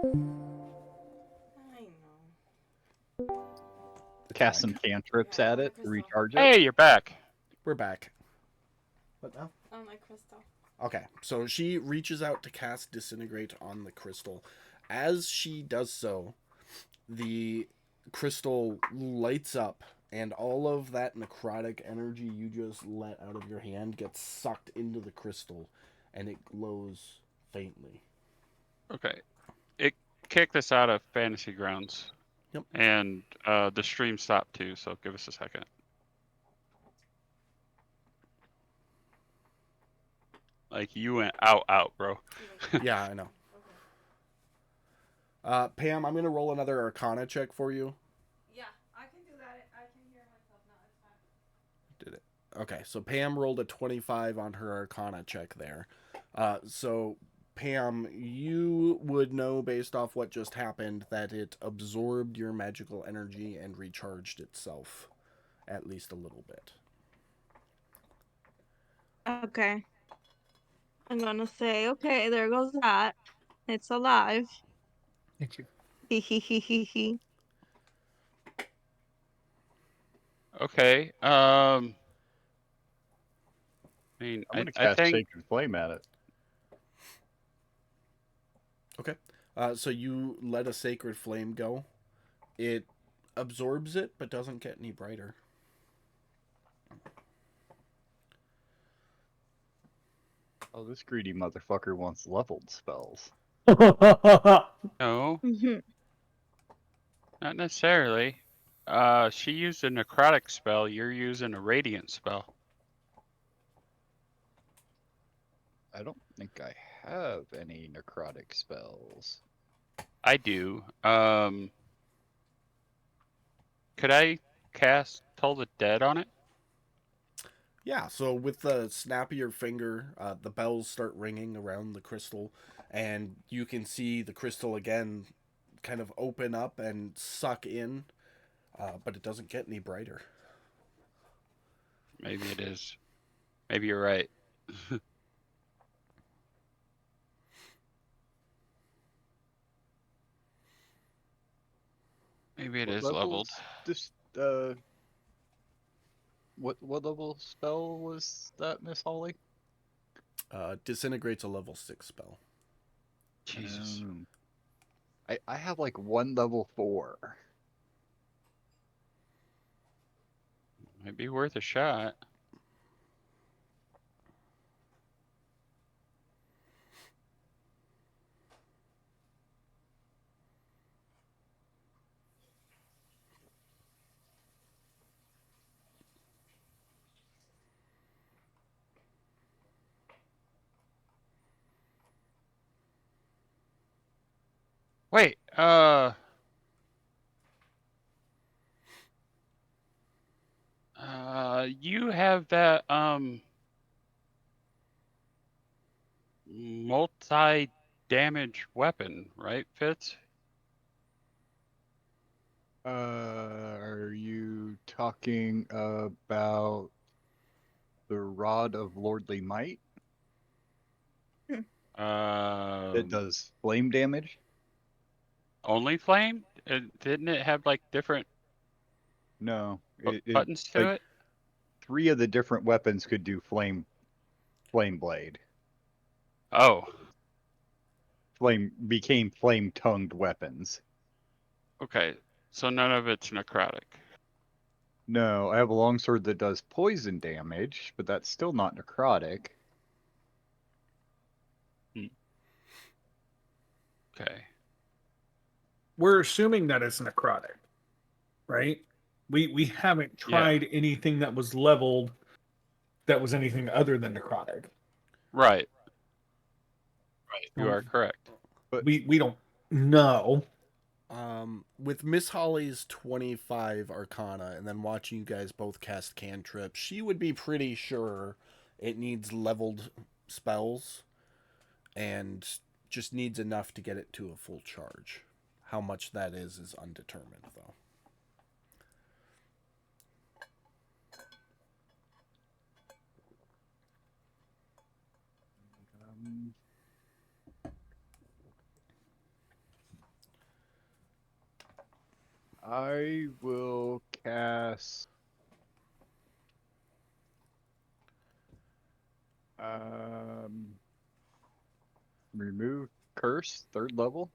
I know. Cast Attack. some cantrips Yeah, at on the it to crystal. recharge it. Hey, you're back. We're back. What now? On my crystal. Okay, so she reaches out to cast Disintegrate on the crystal. As she does so, the crystal lights up, and all of that necrotic energy you just let out of your hand gets sucked into the crystal, and it glows faintly. Okay. It kicked us out of Fantasy Grounds, Yep. and the stream stopped too. So give us a second. Like you went out, bro. Yeah, I know. Okay. Pam, I'm gonna roll another Arcana check for you. Yeah, I can do that. I can hear myself now. It's fine. Did it? Okay, so Pam rolled a 25 on her Arcana check there. So Pam, you would know based off what just happened that it absorbed your magical energy and recharged itself at least a little bit. Okay. I'm gonna say, okay, there goes that. It's alive. Thank you. Hee hee hee hee hee. Okay. I mean, I'm gonna I cast think. Sacred Flame at it. Okay. So you let a sacred flame go. It absorbs it, but doesn't get any brighter. Oh, this greedy motherfucker wants leveled spells. No, Mhm. not necessarily. She used a necrotic spell. You're using a radiant spell. I don't think I have any necrotic spells. I do. Could I cast Toll the Dead on it? Yeah, so with the snap of your finger, the bells start ringing around the crystal, and you can see the crystal again kind of open up and suck in, but it doesn't get any brighter. Maybe it is. Maybe you're right. Maybe it What is leveled. levels this what level spell was that, Miss Holly? Disintegrates a level 6 spell. Jesus. I have like one level 4. Might be worth a shot. Wait, you have that, multi-damage weapon, right, Fitz? Are you talking about the Rod of Lordly Might that Um, does flame damage? only flame? Didn't it have like different No, it buttons to like it? 3 of the different weapons could do flame blade. Oh, Flame became flame tongued weapons. okay. So none of it's necrotic. No, I have a longsword that does poison damage, but that's still not necrotic. Hmm. Okay. We're assuming that it's necrotic, right? We haven't Yeah. tried anything that was leveled that was anything other than necrotic. Right. You Um, are correct. But we don't know. With Miss Holly's 25 Arcana and then watching you guys both cast cantrip, she would be pretty sure it needs leveled spells and just needs enough to get it to a full charge. How much that is undetermined, though. um, I will cast. Remove curse, 3rd level.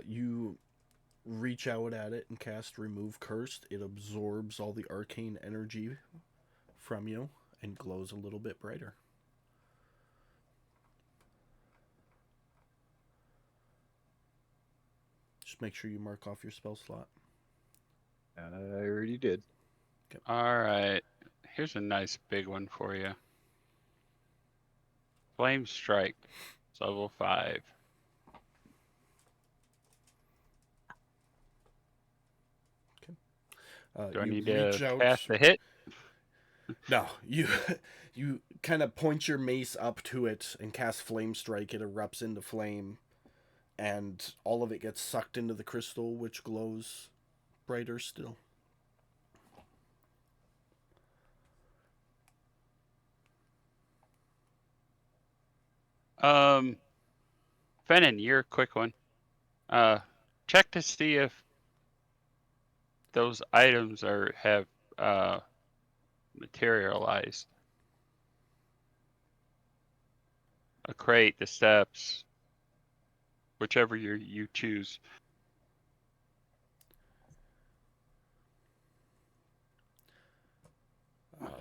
You reach out at it and cast Remove Cursed. It absorbs all the arcane energy from you and glows a little bit brighter. Just make sure you mark off your spell slot. I already did. All right. Here's a nice big one for you. Flame Strike. It's level 5. Do I You need reach to out. cast the hit? No, you kind of point your mace up to it and cast Flame Strike. It erupts into flame, and all of it gets sucked into the crystal, which glows brighter still. Fennin, you're a quick one. Check to see if those items have materialized. A crate, the steps, whichever you choose.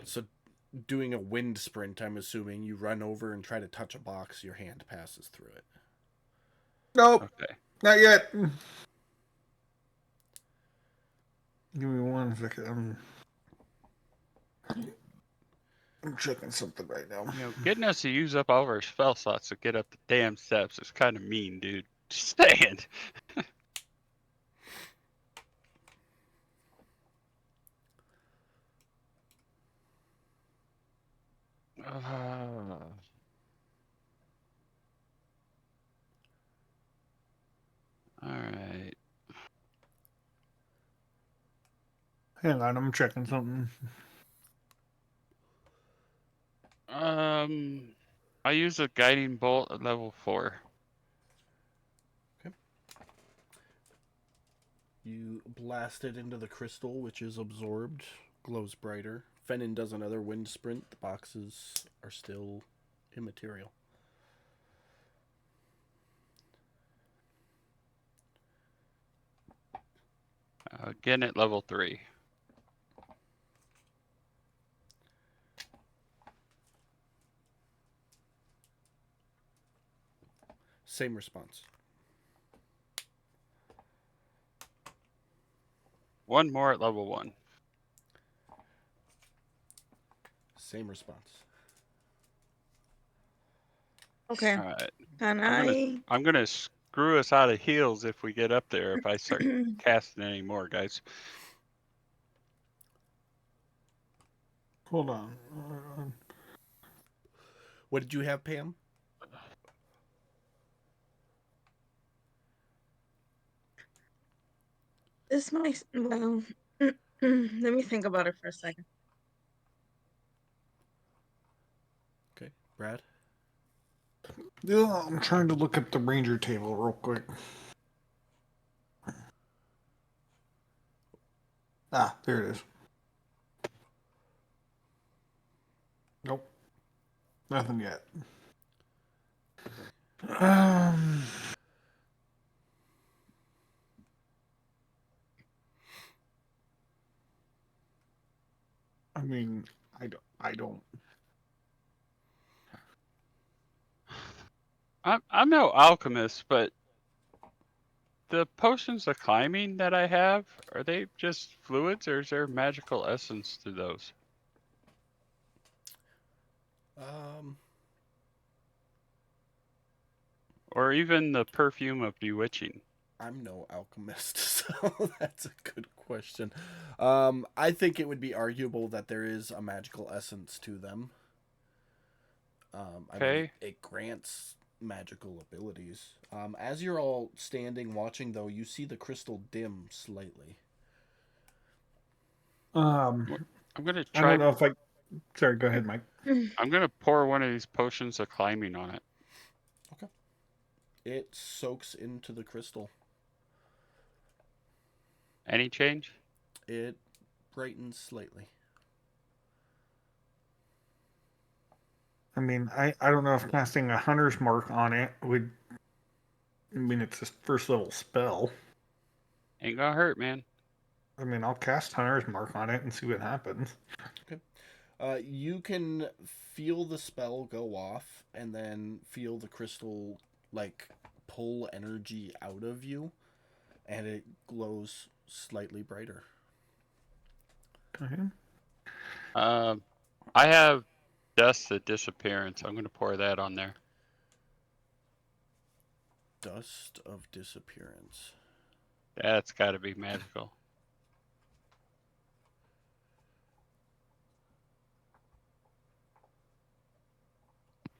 So, doing a wind sprint, I'm assuming you run over and try to touch a box. Your hand passes through it. Nope, Okay. not yet. Give me 1 second. I'm checking something right now. You know, getting us to use up all of our spell slots to get up the damn steps is kind of mean, dude. Just saying. All right. Hang on, I'm checking something. I use a guiding bolt at level 4. Okay. You blast it into the crystal, which is absorbed, glows brighter. Fennin does another wind sprint. The boxes are still immaterial. Again at level 3. Same response. One more at level 1. Same response. Okay. All right. And I'm gonna screw us out of heals if we get up there if I start casting any more, guys. Hold on. What did you have, Pam? this might, well, let me think about it for a second. Okay, Brad. Yeah, I'm trying to look at the ranger table real quick. Ah, there it is. Nope. Nothing yet. I mean, I don't. I'm no alchemist, but the potions of climbing that I have, are they just fluids or is there magical essence to those? Or even the perfume of bewitching? I'm no alchemist, so that's a good question. I think it would be arguable that there is a magical essence to them. I mean, Okay. it grants magical abilities. As you're all standing watching, though, you see the crystal dim slightly. I'm gonna I don't try. know if I. Sorry, go ahead, Mike. I'm gonna pour one of these potions of climbing on it. Okay. It soaks into the crystal. Any change? It brightens slightly. I mean, I don't know if casting a hunter's mark on it would. I mean, it's a first level spell. Ain't gonna hurt, man. I mean, I'll cast hunter's mark on it and see what happens. You can feel the spell go off and then feel the crystal like pull energy out of you, and it glows slightly brighter. Okay. I have Dust of Disappearance. I'm gonna pour that on there. Dust of Disappearance. That's got to be magical.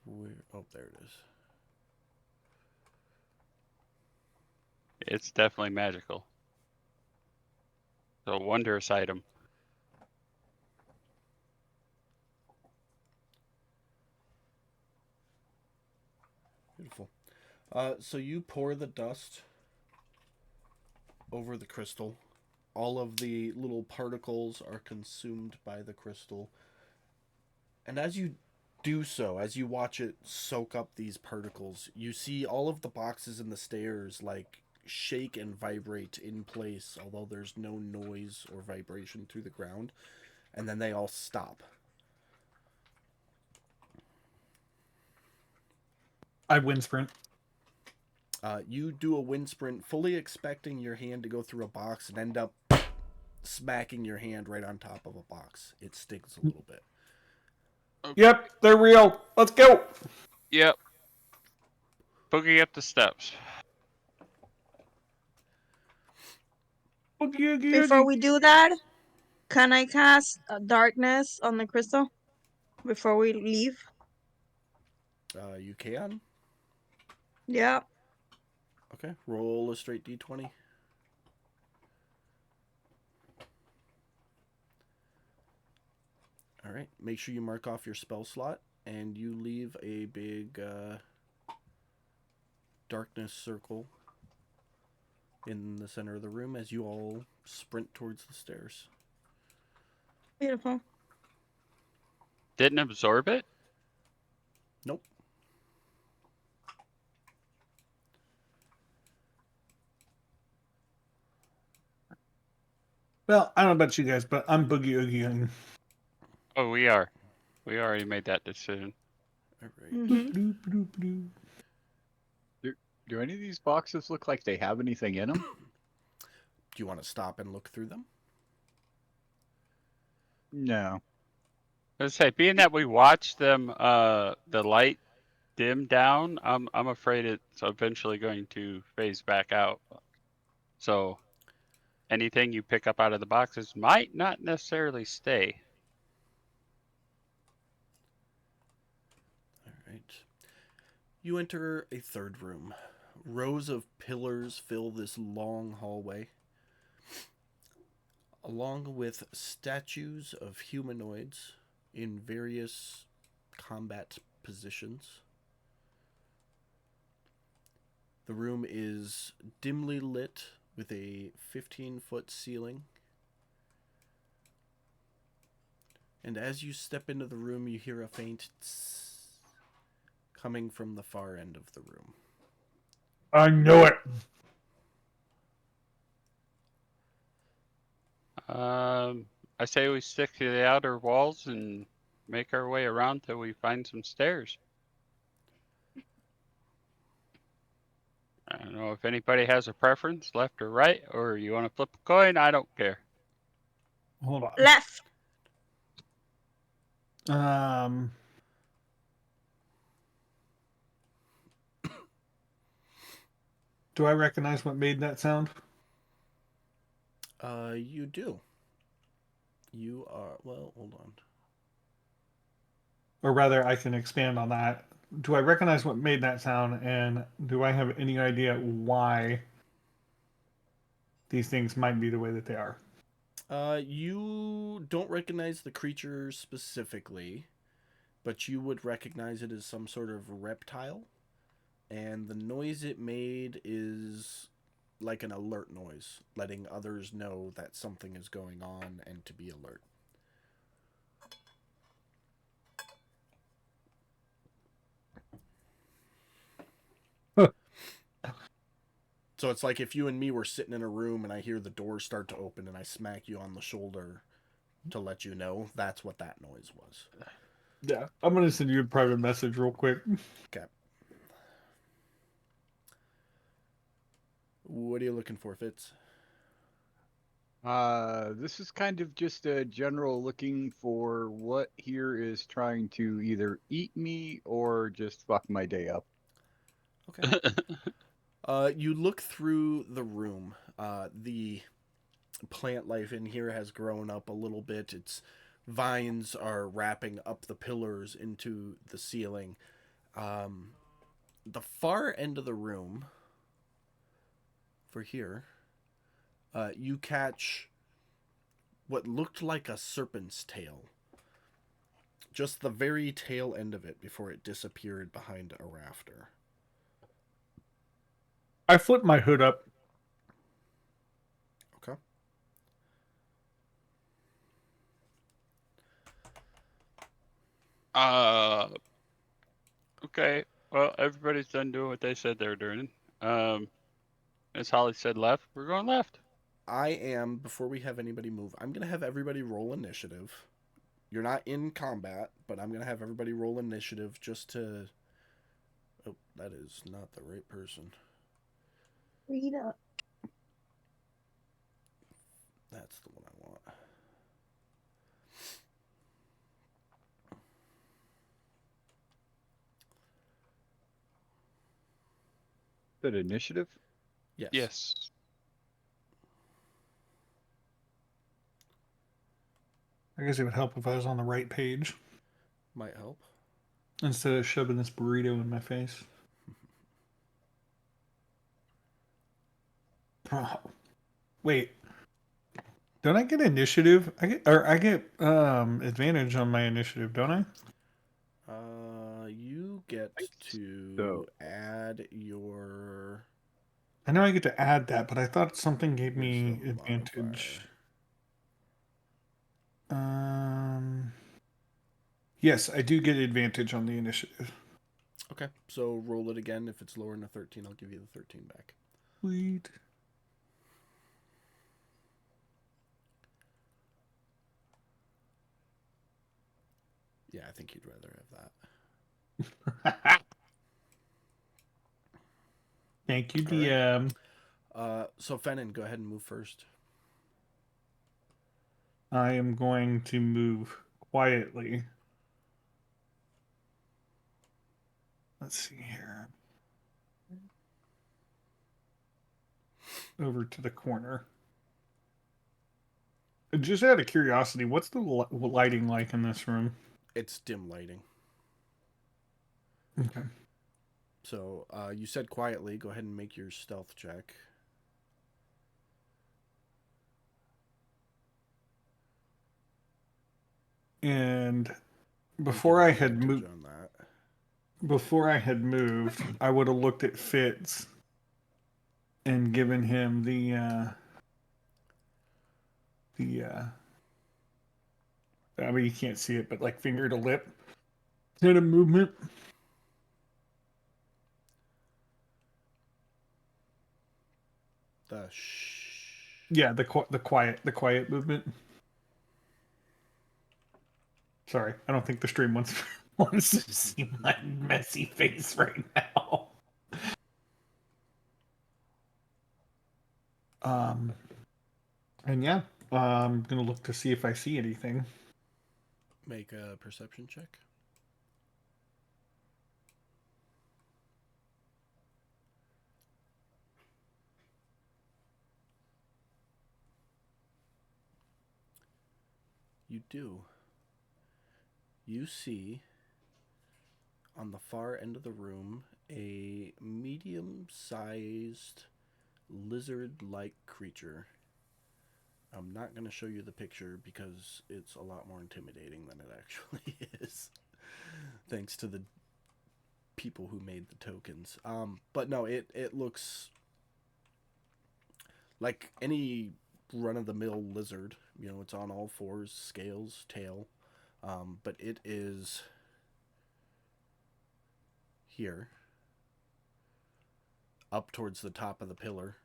Where? Oh, there it is. It's definitely magical. It's a wondrous item. Beautiful. So you pour the dust over the crystal. All of the little particles are consumed by the crystal. And as you do so, as you watch it soak up these particles, you see all of the boxes and the stairs like shake and vibrate in place, although there's no noise or vibration through the ground. And then they all stop. I wind sprint. You do a wind sprint, fully expecting your hand to go through a box and end up smacking your hand right on top of a box. It stings a little bit. Yep, they're real. Let's go. Yep. Boogie up the steps. Oogie, oogie, Before oogie. we do that, can I cast darkness on the crystal before we leave? You can. Yeah. Okay, roll a straight d20. All right, make sure you mark off your spell slot, and you leave a big darkness circle in the center of the room as you all sprint towards the stairs. Beautiful. Didn't absorb it? Nope. Well, I don't know about you guys, but I'm boogie oogieing. Oh, we are. We already made that decision. All right. Mm-hmm. Do any of these boxes look like they have anything in them? Do you want to stop and look through them? No. Let's say, being that we watched them, the light dim down, I'm afraid it's eventually going to phase back out. So anything you pick up out of the boxes might not necessarily stay. All right. You enter a third room. Rows of pillars fill this long hallway, along with statues of humanoids in various combat positions. The room is dimly lit with a 15-foot ceiling. And as you step into the room, you hear a faint tss coming from the far end of the room. I know it. I say we stick to the outer walls and make our way around till we find some stairs. I don't know if anybody has a preference, left or right, or you want to flip a coin. I don't care. Hold on. Left. Do I recognize what made that sound? You do. You are, well, hold on. Or rather, I can expand on that. Do I recognize what made that sound, and do I have any idea why these things might be the way that they are? You don't recognize the creature specifically, but you would recognize it as some sort of reptile. and the noise it made is like an alert noise, letting others know that something is going on and to be alert. So it's like if you and me were sitting in a room and I hear the door start to open and I smack you on the shoulder to let you know, that's what that noise was. Yeah, I'm gonna send you a private message real quick. Okay. What are you looking for, Fitz? This is kind of just a general looking for what here is trying to either eat me or just fuck my day up. Okay. You look through the room. The plant life in here has grown up a little bit. Its vines are wrapping up the pillars into the ceiling. The far end of the room, for here, you catch what looked like a serpent's tail. Just the very tail end of it before it disappeared behind a rafter. I flipped my hood up. Okay. Okay. Well, everybody's done doing what they said they were doing. As Holly said, left. We're going left. I am, before we have anybody move, I'm going to have everybody roll initiative. You're not in combat, but I'm going to have everybody roll initiative just to... Oh, that is not the right person. Read up. That's the one I want. That initiative? Yes. Yes. I guess it would help if I was on the right page Might help. instead of shoving this burrito in my face. Oh, wait. Don't I get initiative? I get advantage on my initiative, don't I? You get to So. add your I know I get to add that, but I thought something gave me wisdom advantage. modifier. Yes, I do get advantage on the initiative. Okay, so roll it again. If it's lower than a 13, I'll give you the 13 back. Sweet. Yeah, I think you'd rather have that. Thank you, All right. DM. So Fennon, go ahead and move first. I am going to move quietly. Let's see here. Over to the corner. Just out of curiosity, what's the lighting like in this room? It's dim lighting. Okay. So you said quietly. Go ahead and make your stealth check. And You before get I had advantage moved, on that. before I had moved, I would have looked at Fitz and given him I mean you can't see it, but like finger to lip kind of movement. The shh. Yeah, the quiet movement. Sorry, I don't think the stream wants to see my messy face right now. And yeah, I'm gonna look to see if I see anything. Make a perception check. You do. You see on the far end of the room a medium-sized lizard-like creature. I'm not going to show you the picture because it's a lot more intimidating than it actually is. Thanks to the people who made the tokens. But no, it looks like any run of the mill lizard. You know, it's on all fours, scales, tail. But it is here, up towards the top of the pillar.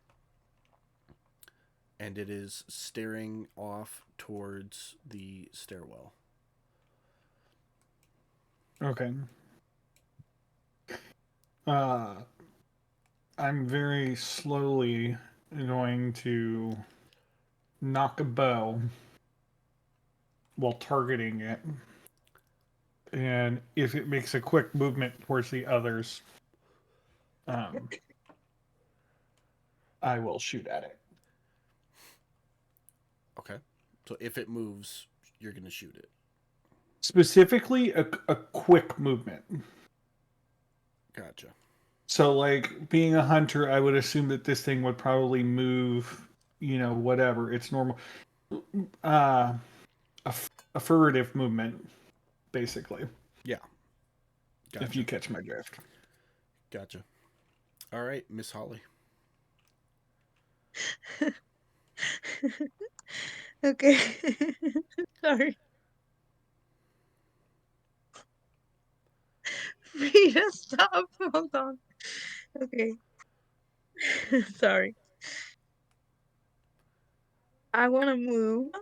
And it is staring off towards the stairwell. Okay. I'm very slowly going to knock a bow while targeting it. And if it makes a quick movement towards the others, I will shoot at it. Okay. So if it moves, you're going to shoot it. Specifically, a quick movement. Gotcha. So, like, being a hunter, I would assume that this thing would probably move, whatever. It's normal. Affirmative movement, basically. Yeah. Gotcha. If you catch my drift. Gotcha. All right, Miss Holly. Okay. Sorry. Frida, stop. Hold on. Okay. Sorry. I want to move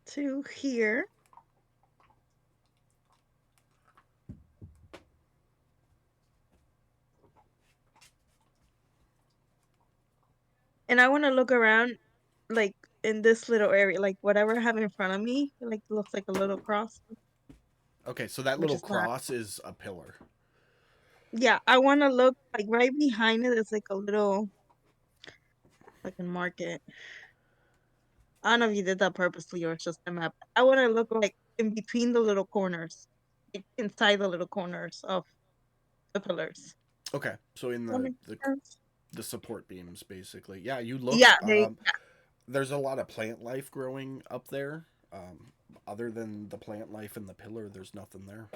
to here. And I want to look around, like, in this little area, like, whatever I have in front of me, like, looks like a little cross, Okay, so that which little is not. cross is a pillar. Yeah, I want to look, like, right behind it is, like, a little, I can mark it. I don't know if you did that purposely or it's just a map. I want to look, like, in between the little corners, like, inside the little corners of the pillars. Okay, so in That makes sense? the support beams, basically. Yeah, you look. Yeah, There's a lot of plant life growing up there. Other than the plant life in the pillar, there's nothing there.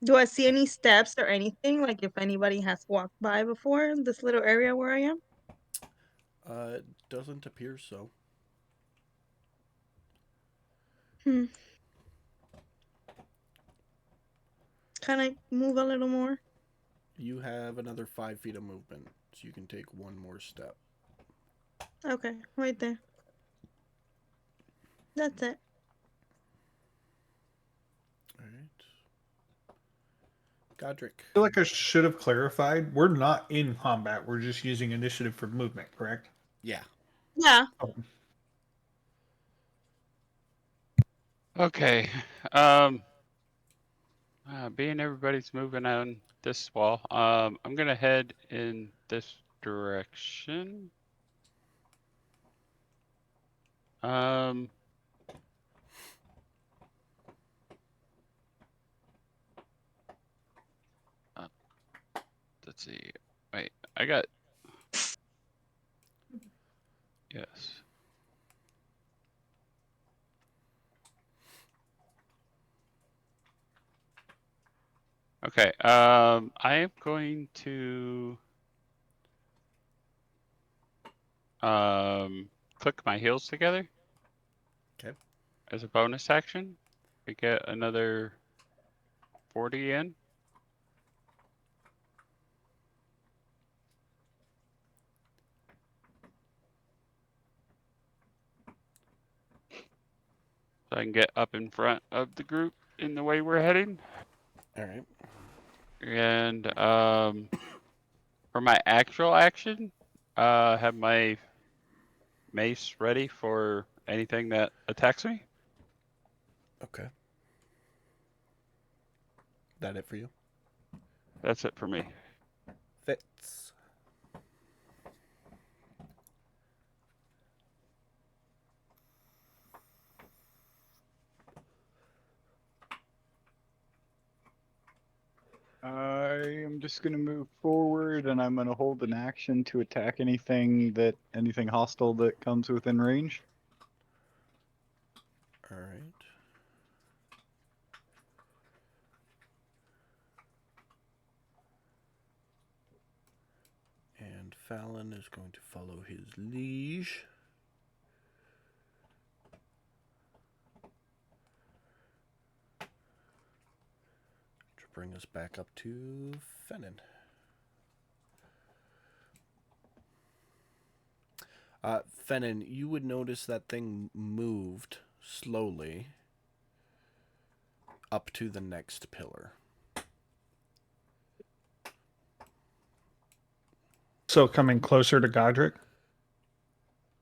do I see any steps or anything? Like if anybody has walked by before in this little area where I am? It doesn't appear so. Hmm. Can I move a little more? You have another 5 feet of movement, so you can take one more step. Okay, right there. That's it. All right. Godric. I feel like I should have clarified. We're not in combat. We're just using initiative for movement, correct? Yeah. Yeah. Oh. Okay. Being everybody's moving on this wall, I'm gonna head in this direction. Um, let's see. Wait, I got. Yes. Okay. I am going to click my heels together. Okay. As a bonus action, we get another 40 in. So I can get up in front of the group in the way we're heading. All right. And for my actual action, have my mace ready for anything that attacks me. Okay. That it for you? That's it for me. Fits. I am just going to move forward, and I'm going to hold an action to attack anything hostile that comes within range. All right. And Fallon is going to follow his liege. To bring us back up to Fennin. Fennin, you would notice that thing moved slowly up to the next pillar. So coming closer to Godric?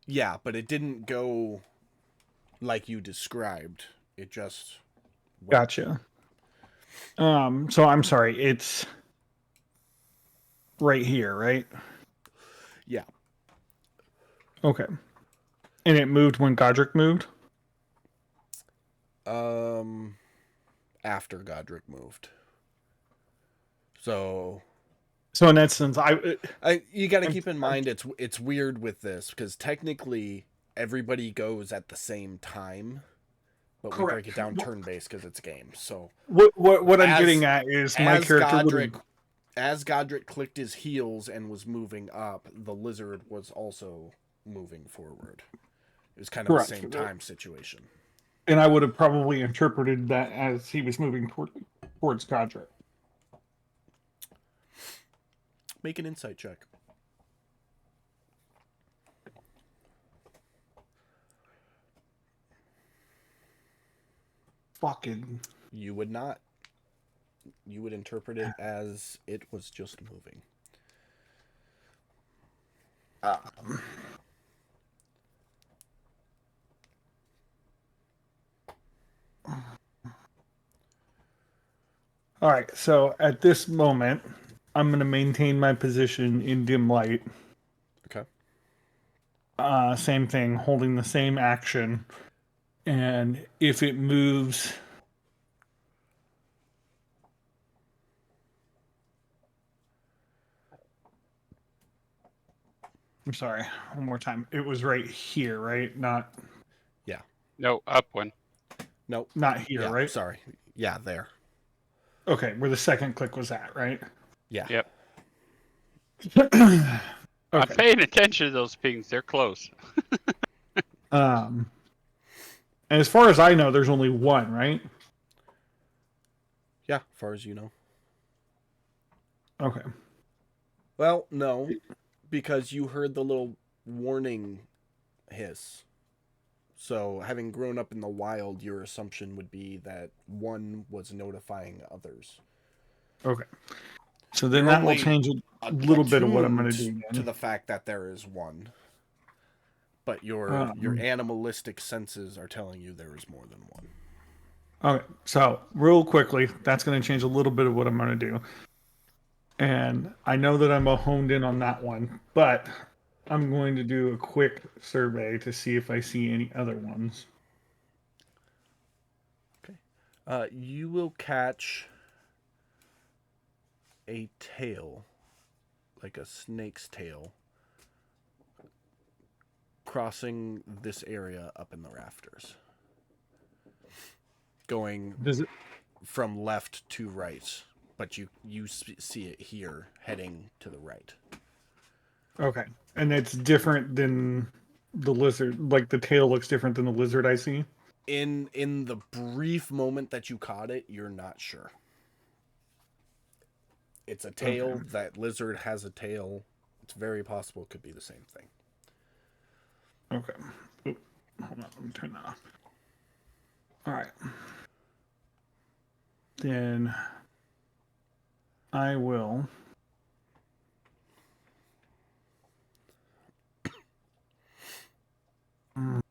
Yeah, but it didn't go like you described. It just went. Gotcha. So I'm sorry, it's right here, right? Yeah. Okay. And it moved when Godric moved? After Godric moved. So in that sense, you got to keep in mind it's weird with this because technically everybody goes at the same time, but we break it down turn based because it's a game. So what I'm getting at is my character as Godric clicked his heels and was moving up, the lizard was also moving forward. It was kind of the same time situation. And I would have probably interpreted that as he was moving towards Godric. Make an insight check. Fucking. You would not. You would interpret it as it was just moving. All right, so at this moment, I'm going to maintain my position in dim light. Okay. Same thing, holding the same action. And if it moves... I'm sorry, one more time. It was right here, right? Not... Yeah. No, up one. Nope. Not here, yeah, right? Sorry. Yeah, there. Okay, where the second click was at, right? Yeah. Yep. Okay. I'm paying attention to those pings. They're close. And as far as I know, there's only one, right? Yeah, as far as you know. Okay. Well, no, because you heard the little warning hiss. So, having grown up in the wild, your assumption would be that one was notifying others. Okay. So then You're that will only change a little bit of what I'm going to attuned do again. to the fact that there is one. But your animalistic senses are telling you there is more than one. Okay, so real quickly, that's going to change a little bit of what I'm going to do. And I know that I'm honed in on that one, but I'm going to do a quick survey to see if I see any other ones. Okay. You will catch a tail, like a snake's tail, crossing this area up in the rafters. Going from left to right, but you see it here heading to the right. Okay, and it's different than the lizard. Like the tail looks different than the lizard I see. In the brief moment that you caught it, you're not sure. It's a tail. Okay. That lizard has a tail. It's very possible it could be the same thing. Okay. Oop, hold on, let me turn that off. All right. Then I will. I'm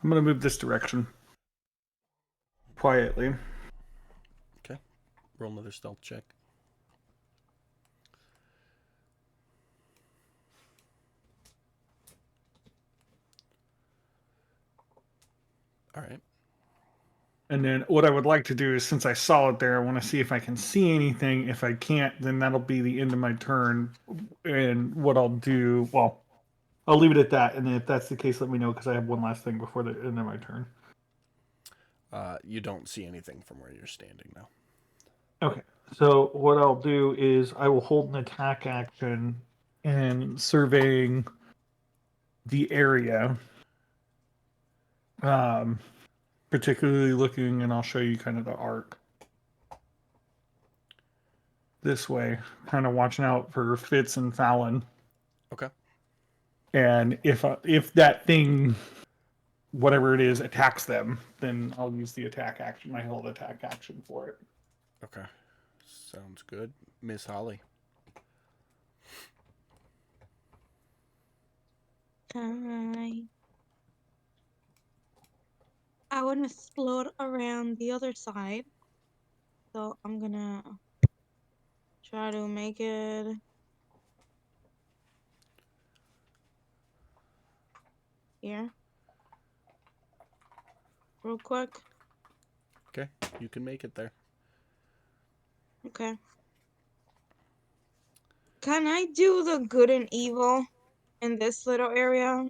going to move this direction. Quietly. Okay. Roll another stealth check. All right. And then what I would like to do is, since I saw it there, I want to see if I can see anything. If I can't, then that'll be the end of my turn. And what I'll do, well, I'll leave it at that. And then if that's the case, let me know, because I have one last thing before the end of my turn. You don't see anything from where you're standing now. Okay. So what I'll do is I will hold an attack action and surveying the area. Particularly looking, and I'll show you kind of the arc this way, kind of watching out for Fitz and Fallon. Okay. And if that thing, whatever it is, attacks them, then I'll use the attack action, my held attack action for it. Okay. Sounds good. Miss Holly. I want to explode around the other side. So I'm gonna try to make it here real quick. Okay. You can make it there. Okay. Can I do the good and evil in this little area?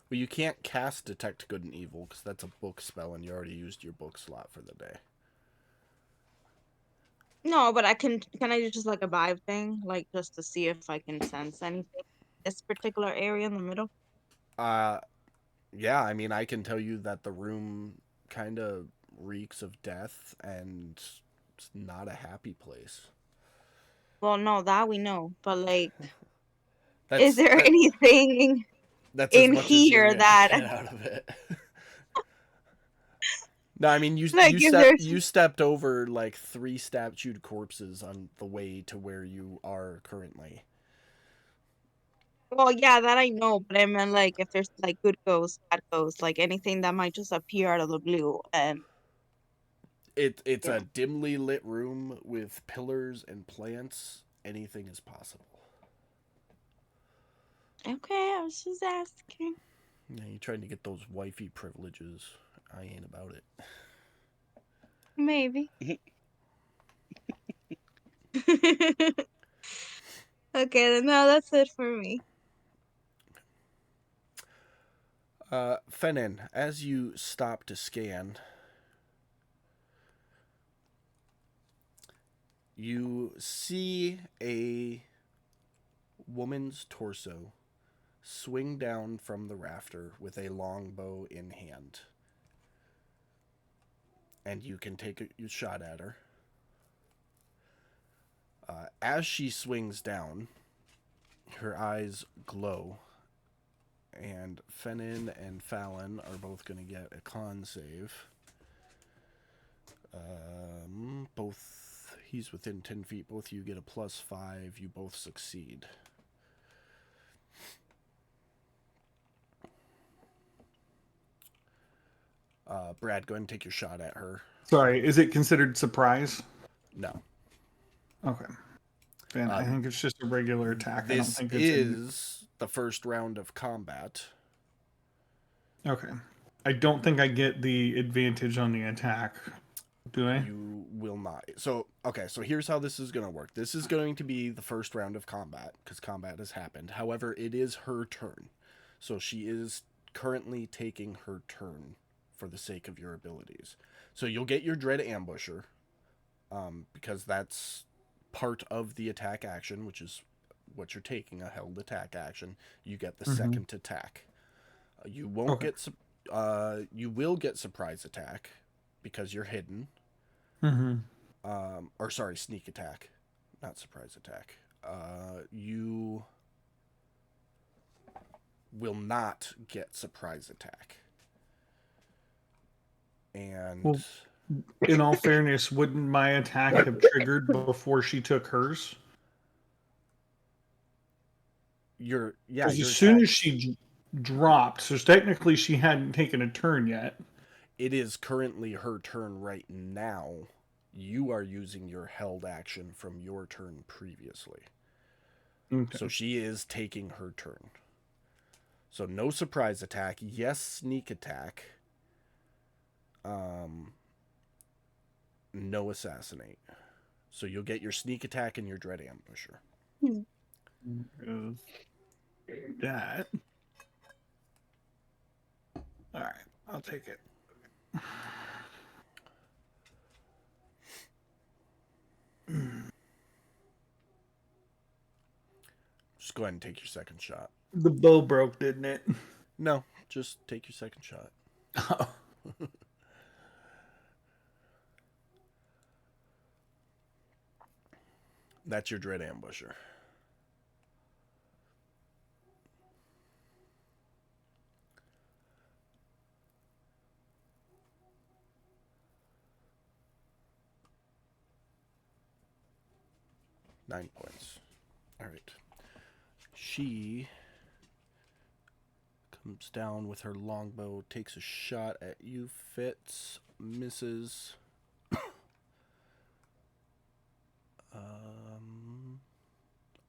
Well, you can't cast Detect Good and Evil because that's a book spell, and you already used your book slot for the day. No, but I can I do just like a vibe thing, like just to see if I can sense anything this particular area in the middle? Yeah, I mean, I can tell you that the room kind of reeks of death, and it's not a happy place. Well, no, that we know, but like, is That's there that, anything that's as in much as you're here gonna that get out of it. No, I mean like is there you stepped over like 3 statued corpses on the way to where you are currently. well, yeah, that I know, but I meant like if there's like good ghosts, bad ghosts, like anything that might just appear out of the blue and It's yeah. a dimly lit room with pillars and plants. Anything is possible. Okay, I was just asking. Yeah, you trying to get those wifey privileges. I ain't about it. Maybe. Okay, then no, that's it for me. Fenin, as you stop to scan, you see a woman's torso swing down from the rafter with a longbow in hand. And you can take a shot at her. As she swings down, her eyes glow. And Fenin and Fallon are both going to get a con save. Both, he's within 10 feet. Both of you get a +5. You both succeed. Brad, go ahead and take your shot at her. Sorry, is it considered surprise? No. Okay. Then I think it's just a regular attack. I don't This think it's is the first round of combat. Okay. I don't think I get the advantage on the attack. Do I? You will not. So, okay, so here's how this is going to work. This is going to be the first round of combat, because combat has happened. However, it is her turn. So she is currently taking her turn for the sake of your abilities. So you'll get your Dread Ambusher, because that's part of the attack action, which is what you're taking, a held attack action. You get the second attack. You won't get... you will get surprise attack, because you're hidden. Or sorry, sneak attack, not surprise attack. You will not get surprise attack. And Well, in all fairness, wouldn't my attack have triggered before she took hers? your Because as soon attack, as she dropped, so technically she hadn't taken a turn yet. it is currently her turn right now. You are using your held action from your turn previously. Okay. So she is taking her turn. So no surprise attack. Yes, sneak attack. No assassinate. So you'll get your sneak attack and your dread ambusher. That. All right, I'll take it. Just go ahead and take your second shot. The bow broke, didn't it? No, just take your second shot. Oh. That's your dread ambusher. Nine points. All right. She comes down with her longbow, takes a shot at you, Fitz, misses.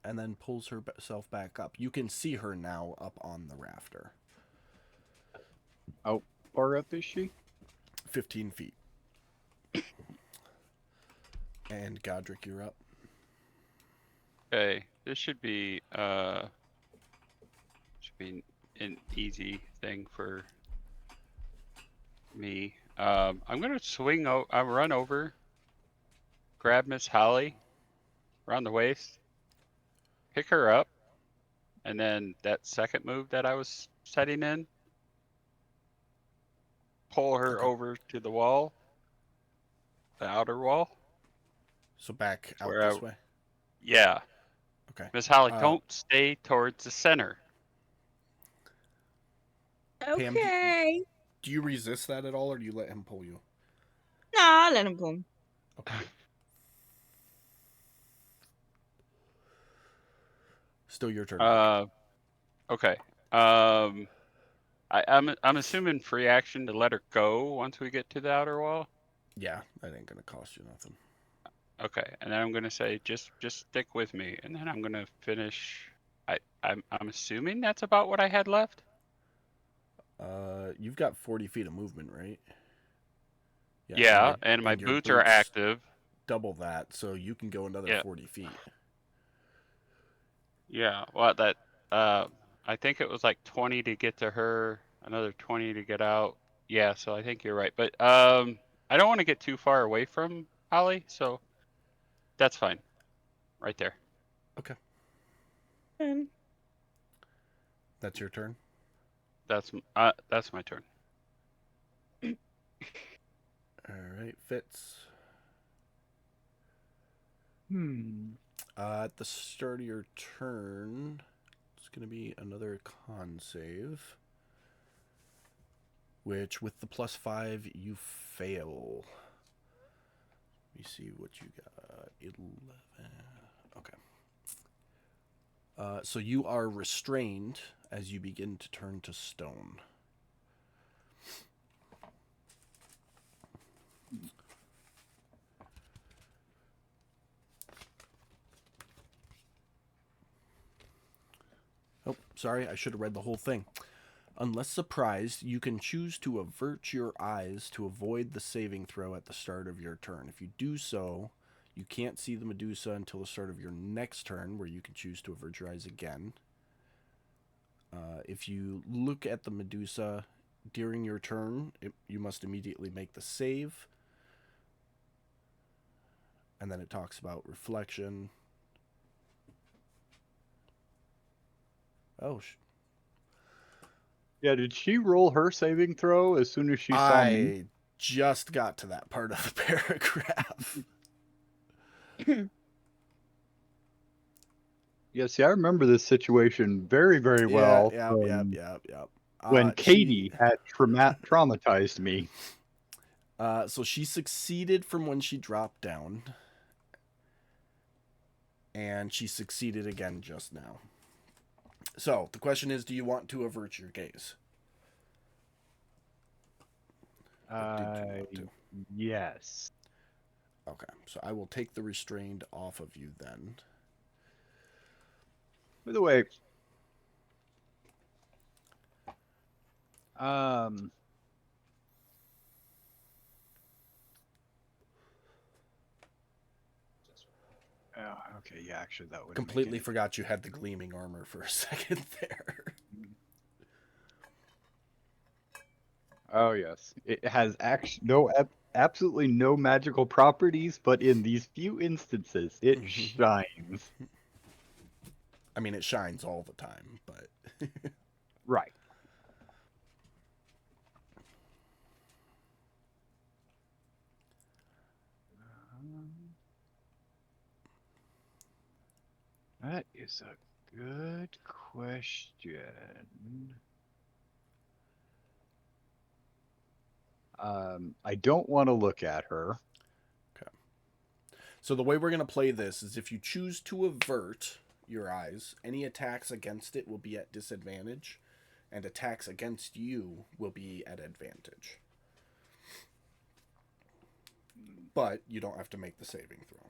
And then pulls herself back up. You can see her now up on the rafter. How far up is she? 15 feet. And Godric, you're up. Okay, this should be an easy thing for me. I'm gonna swing. I'll run over, grab Miss Holly around the waist, pick her up, and then that second move that I was setting in, pull her Okay. over to the wall, the outer wall. So back out Where this way. Yeah, Okay. Miss Holly, don't stay towards the center. Pam, Okay. do you resist that at all, or do you let him pull you? No, I'll let him pull. Okay. Still your turn. Mike. Okay. I'm assuming free action to let her go once we get to the outer wall. Yeah, that ain't gonna cost you nothing. Okay, and then I'm gonna say just stick with me, and then I'm gonna finish. I'm assuming that's about what I had left. You've got 40 feet of movement, right? Yeah, and my your boots are active. Double that, so you can go another Yeah. 40 feet. Yeah, well I think it was like 20 to get to her, another 20 to get out. Yeah, so I think you're right, but I don't want to get too far away from Holly, so that's fine, right there. Okay. Um, That's your turn. That's my turn. All right, Fitz. At the start of your turn, it's going to be another con save, which with the +5 you fail. Let me see what you got. 11. Okay. So you are restrained as you begin to turn to stone. Oh, sorry, I should have read the whole thing. Unless surprised, you can choose to avert your eyes to avoid the saving throw at the start of your turn. If you do so, you can't see the Medusa until the start of your next turn, where you can choose to avert your eyes again. If you look at the Medusa during your turn, you must immediately make the save. And then it talks about reflection. Oh, Yeah, did she roll her saving throw as soon as she saw me? I just got to that part of the paragraph. Yeah, see, I remember this situation very, very well. Yep. When Katie had traumatized me. So she succeeded from when she dropped down. And she succeeded again just now. So the question is, do you want to avert your gaze? Yes. Okay, so I will take the restrained off of you then. By the way, Um. Oh, okay. Yeah, actually, that would Completely forgot you had the gleaming armor for a second there. Oh yes, it has absolutely no magical properties, but in these few instances, it shines. I mean, it shines all the time, but Right. That is a good question. I don't want to look at her. okay. So the way we're gonna play this is if you choose to avert your eyes, any attacks against it will be at disadvantage, and attacks against you will be at advantage. But you don't have to make the saving throw.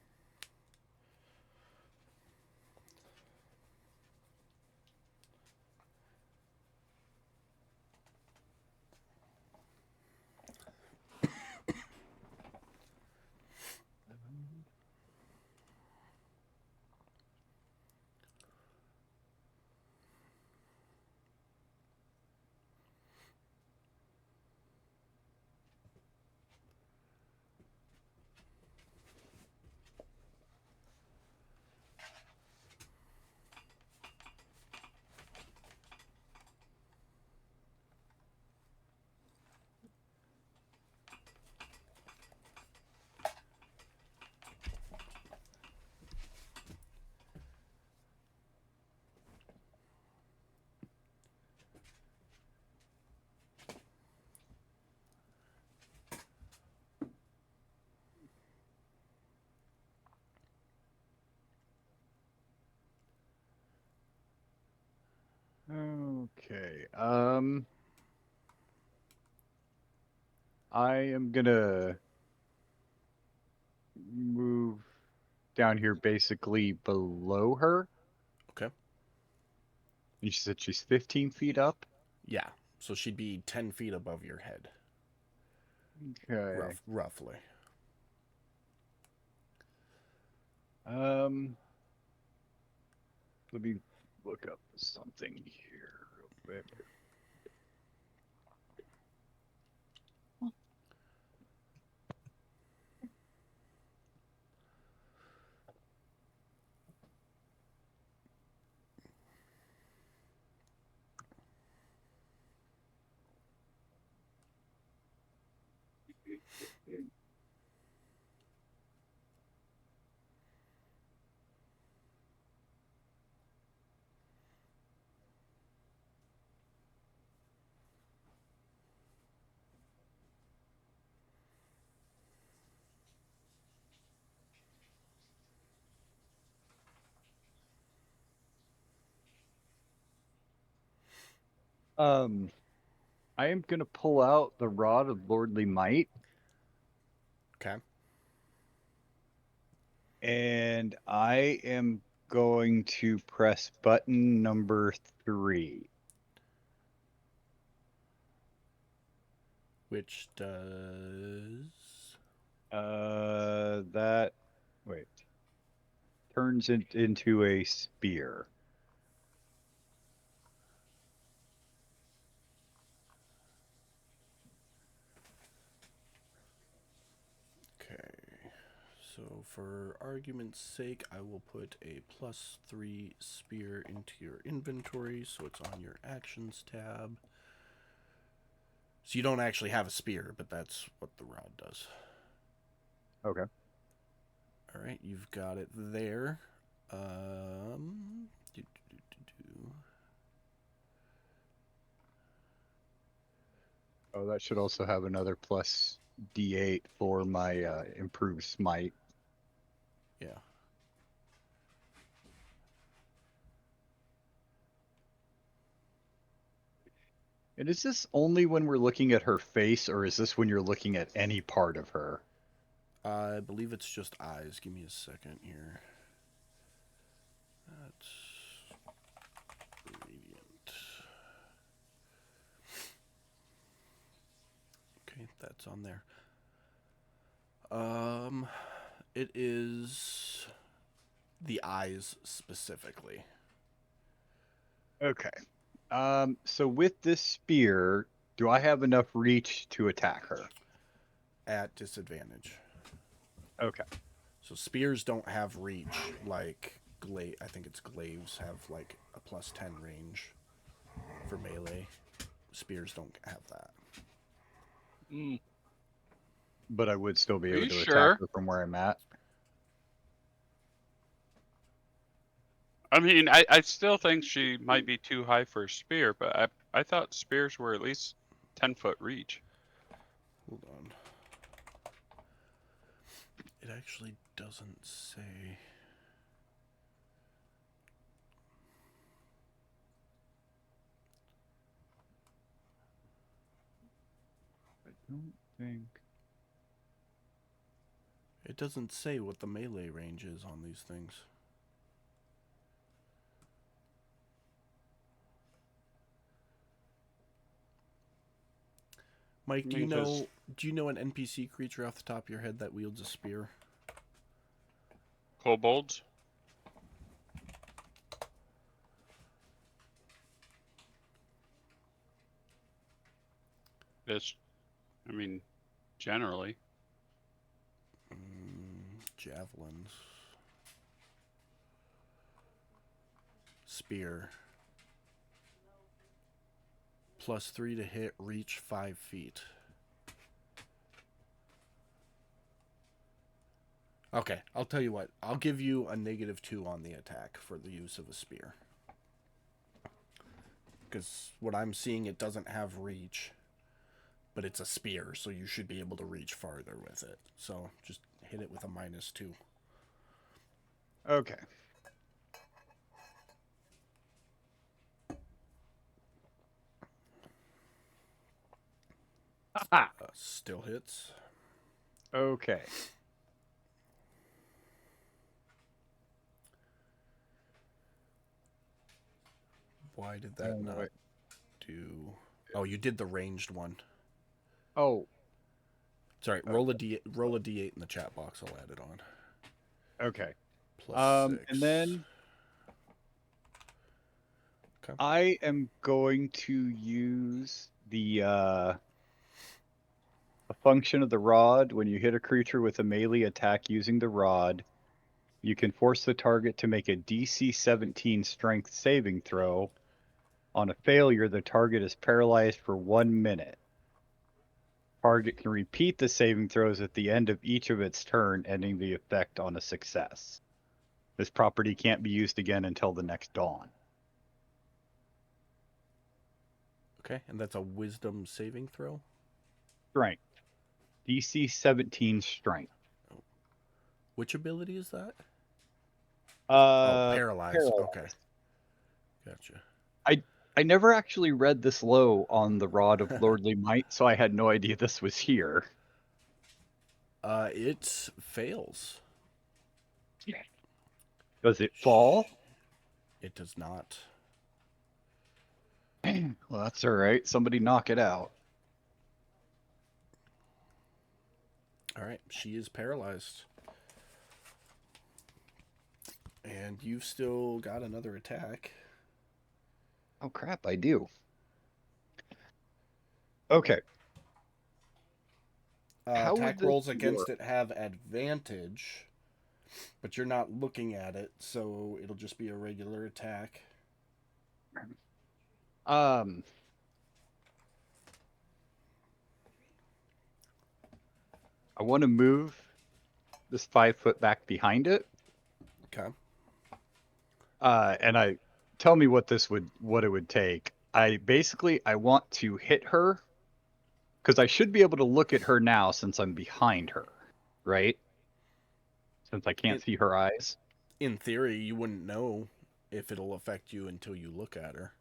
Okay. I am gonna move down here basically below her. Okay. And she said she's 15 feet up. Yeah. So she'd be 10 feet above your head, Okay. roughly. Um, let me look up something here real quick. Um, I am gonna pull out the Rod of Lordly Might, Okay. and I am going to press button number 3. Which does. That wait turns it into a spear. Okay. So, for argument's sake, I will put a +3 spear into your inventory, so it's on your actions tab. So you don't actually have a spear, but that's what the rod does. Okay. All right, you've got it there. Do, do, do. Oh, that should also have another plus D8 for my improved smite. Yeah. And is this only when we're looking at her face, or is this when you're looking at any part of her? I believe it's just eyes. Give me a second here. That's radiant. it's on there. It is the eyes specifically. Okay. So with this spear, do I have enough reach to attack her? At disadvantage. Okay. So spears don't have reach like I think it's glaives have like a +10 range for melee. Spears don't have that. Mm. But I would still be Are able you to attack sure? her from where I'm at. I mean, I still think she might be too high for a spear, but I thought spears were at least 10-foot reach. Hold on. It actually doesn't say. I don't think. It doesn't say what the melee range is on these things. Mike, do you know an NPC creature off the top of your head that wields a spear? Kobolds? It's, I mean, generally. Javelins. Spear. +3 to hit, reach 5 feet. Okay, I'll tell you what. I'll give you a -2 on the attack for the use of a spear. Because what I'm seeing, it doesn't have reach, but it's a spear, so you should be able to reach farther with it. So just hit it with a -2. Okay. Still hits. Okay. Why did that not wait. do... Oh, you did the ranged one. Oh, Sorry, roll a d8 in the chat box. I'll add it on. okay. +6. And then Okay. I am going to use a function of the rod. When you hit a creature with a melee attack using the rod, you can force the target to make a DC 17 strength saving throw. On a failure, the target is paralyzed for 1 minute. Target can repeat the saving throws at the end of each of its turn, ending the effect on a success. This property can't be used again until the next dawn. Okay, and that's a wisdom saving throw? Strength. DC 17 strength. Which ability is that? Paralyzed. Paralyzed. Okay. Gotcha. I never actually read this low on the Rod of Lordly Might, so I had no idea this was here. It fails. Does it fall? It does not. Well, that's all right. Somebody knock it out. All right, she is paralyzed. And you've still got another attack. Oh, crap, I do. Okay. How would Attack this rolls against work? it have advantage, but you're not looking at it, so it'll just be a regular attack. I want to move this 5 foot back behind it. Okay. And tell me what it would take. I want to hit her because I should be able to look at her now since I'm behind her, right? Since I can't see her eyes. In theory, you wouldn't know if it'll affect you until you look at her.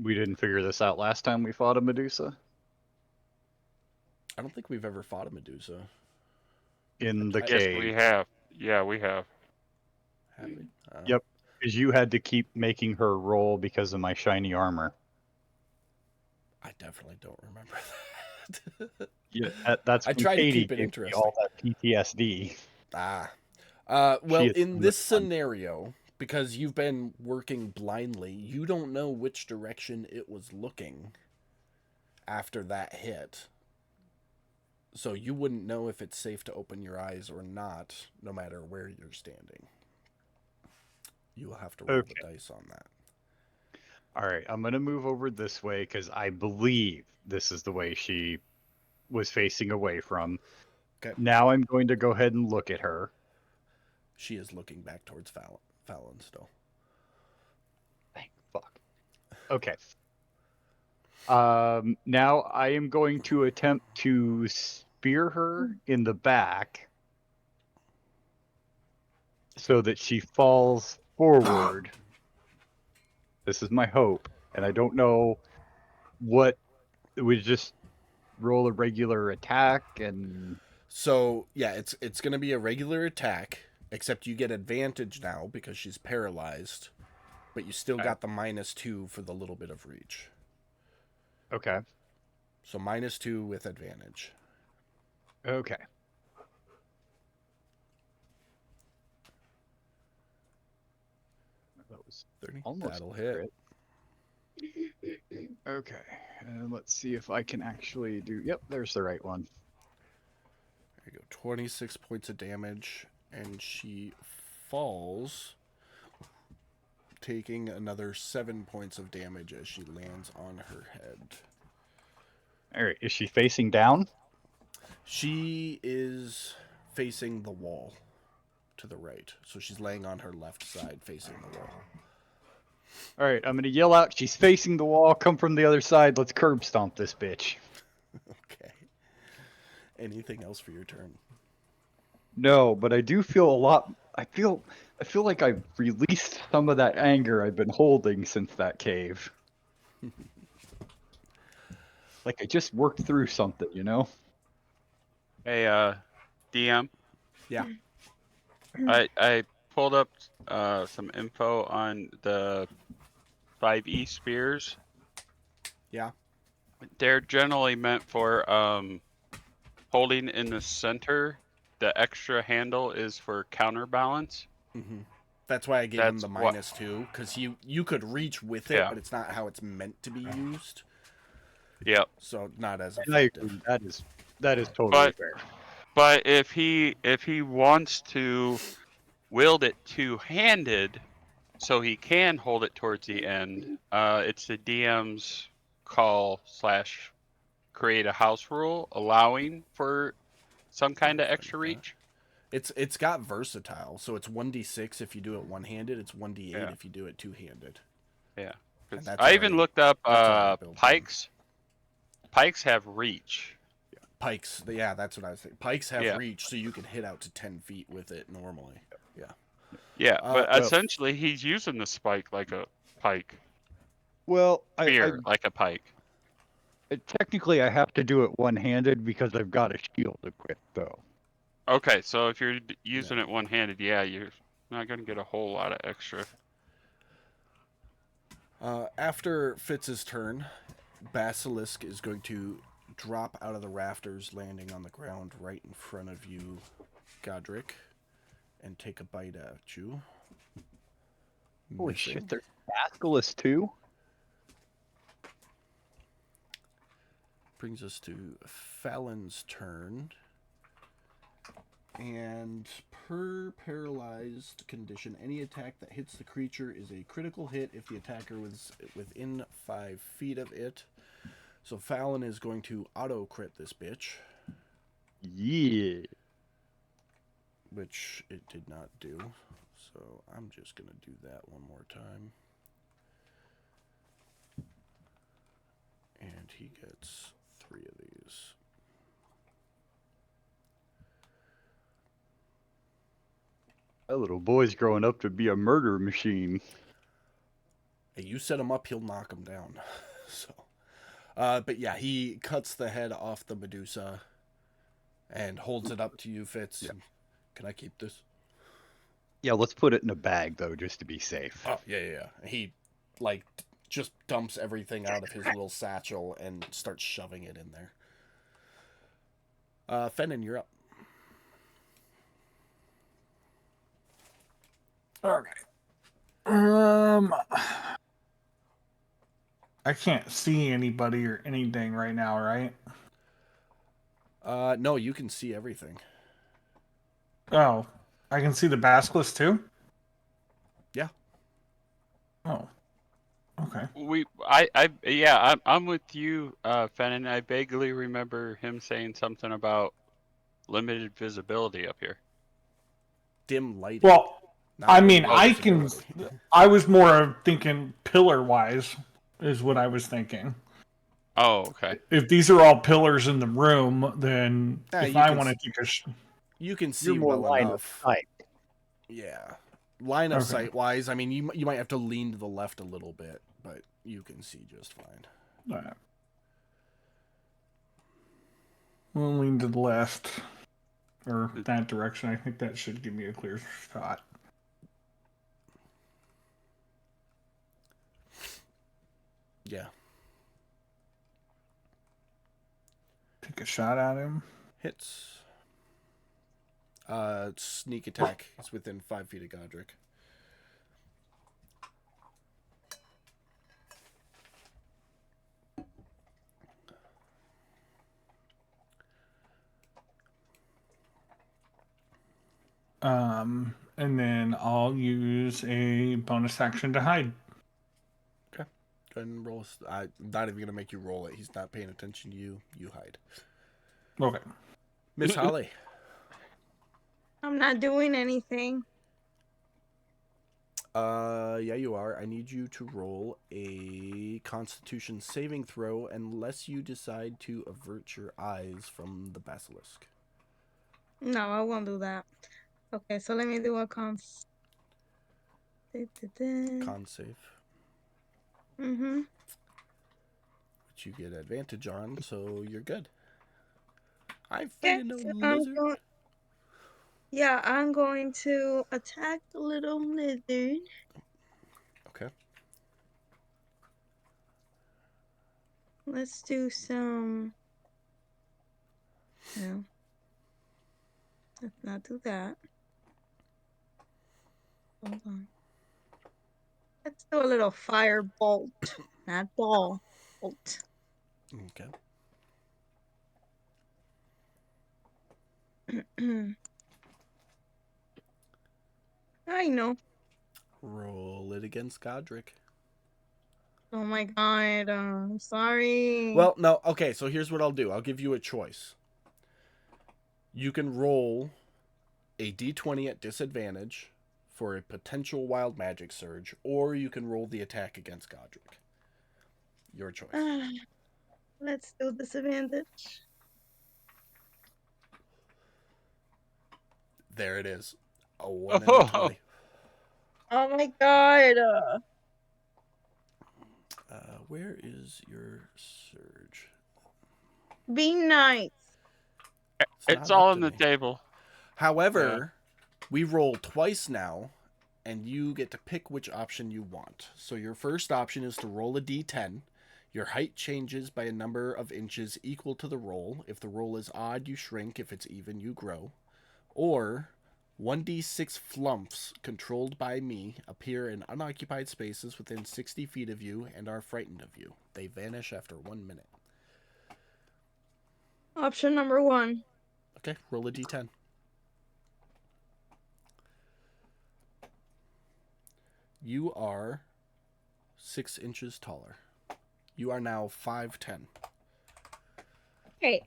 We didn't figure this out last time we fought a Medusa I don't think we've ever fought a Medusa. in the Yes, cave. we have. Yeah, we have. Have we? Yep, because you had to keep making her roll because of my shiny armor. I definitely don't remember that. Yeah, that's I when tried to Katie keep it gave me interesting. all that PTSD. Ah. She Well, is in so this much fun. scenario, because you've been working blindly, you don't know which direction it was looking after that hit. So you wouldn't know if it's safe to open your eyes or not, no matter where you're standing. You will have to roll Okay. the dice on that. All right, I'm gonna move over this way because I believe this is the way she was facing away from. Okay. Now I'm going to go ahead and look at her. She is looking back towards Fallon still. Thank fuck. Okay. Now I am going to attempt to spear her in the back so that she falls forward. This is my hope, and I don't know what we just roll a regular attack and So yeah, it's gonna be a regular attack, except you get advantage now because she's paralyzed, but you still okay. got the -2 for the little bit of reach. Okay. So -2 with advantage. Okay. That was 30. almost That'll a hit. crit. Okay, and let's see if I can actually do. Yep, there's the right one. There you go. 26 points of damage, and she falls, taking another 7 points of damage as she lands on her head. All right, is she facing down? She is facing the wall to the right, so she's laying on her left side facing the wall. All right, I'm gonna yell out. She's facing the wall. Come from the other side. Let's curb stomp this bitch. Okay. Anything else for your turn? No, but I do feel a lot. I feel like I've released some of that anger I've been holding since that cave. Like I just worked through something, you know? Hey, DM, Yeah. I pulled up some info on the 5e spears. Yeah. They're generally meant for holding in the center. The extra handle is for counterbalance. Mm-hmm. That's why I gave him That's the what. -2, because you could reach with it, Yeah. but it's not how it's meant to be used, Yep. so not as And I effective. agree. That is totally fair. But if he wants to wield it two-handed, so he can hold it towards the end, it's the DM's call / create a house rule allowing for some kind of Fine extra with that. reach. It's got versatile, so it's 1d6 if you do it one-handed. It's 1d8 Yeah. if you do it two-handed. Yeah. 'Cause And that's I even already- looked up that's already built in. pikes. Pikes have reach. Pikes, yeah, that's what I was thinking. Pikes have Yeah. reach, so you can hit out to 10 feet with it normally. Yeah. Yeah, but well- essentially he's using the spike like a pike. Well, Spear like a pike. technically I have to do it one-handed because I've got a shield equipped, though. Okay, so if you're using it one-handed, yeah, you're not going to get a whole lot of extra. After Fitz's turn, Basilisk is going to drop out of the rafters, landing on the ground right in front of you, Godric, and take a bite at you. Holy Missing. shit, there's Basilisk too? Brings us to Fallon's turn. And per paralyzed condition, any attack that hits the creature is a critical hit if the attacker was within 5 feet of it. So Fallon is going to auto crit this bitch, Yeah. which it did not do. So I'm just going to do that one more time. And he gets 3 of these. That little boy's growing up to be a murder machine. Hey, you set him up, he'll knock him down. So, but yeah, he cuts the head off the Medusa and holds it up to you, Fitz. Yeah. Can I keep this? Yeah, let's put it in a bag, though, just to be safe. Oh, yeah. He, like, just dumps everything out of his little satchel and starts shoving it in there. Fennon, you're up. Okay. I can't see anybody or anything right now, right? No, you can see everything. Oh, I can see the basilisk too? Yeah. Oh, okay. I'm with you, Fennon. I vaguely remember him saying something about limited visibility up here. Dim lighting. Well, not I mean, limited visibility. I was more of thinking pillar-wise is what I was thinking. Oh, okay. If these are all pillars in the room, then if you I can want to s- take a... You can see You're more well line of enough. sight. Yeah. Line of Okay. sight wise, I mean, you might have to lean to the left a little bit, but you can see just fine. All right. We'll lean to the left. Or that direction. I think that should give me a clear shot. Yeah. Take a shot at him. Hits. Sneak attack. It's within 5 feet of Godric. And then I'll use a bonus action to hide. Okay. Go ahead and roll. I'm not even going to make you roll it. He's not paying attention to you. You hide. Okay. Miss Holly. I'm not doing anything. Yeah, you are. I need you to roll a Constitution saving throw unless you decide to avert your eyes from the basilisk. No, I won't do that. Okay, so let me do a cons. Con save, Mm-hmm. which you get advantage on, so you're good. I'm Okay, fighting no so lizard. I'm going to attack the little lizard. Okay. Let's do some. No, let's not do that. Hold on. Let's do a little fire bolt, not ball. Bolt. Okay. I know. Roll it against Godric. Oh my god. I'm sorry. Well, no. Okay, so here's what I'll do. I'll give you a choice. You can roll a d20 at disadvantage for a potential wild magic surge, or you can roll the attack against Godric. Your choice. Let's do disadvantage. There it is. A 1 and a 20. Oh my god. Where is your surge? Be nice. It's not all up on to the me. table. However, we roll twice now, and you get to pick which option you want. So your first option is to roll a d10. Your height changes by a number of inches equal to the roll. If the roll is odd, you shrink. If it's even, you grow. Or 1d6 flumps controlled by me appear in unoccupied spaces within 60 feet of you and are frightened of you. They vanish after 1 minute. Option number 1. Okay, roll a d10. You are 6 inches taller. You are now 5'10". Okay.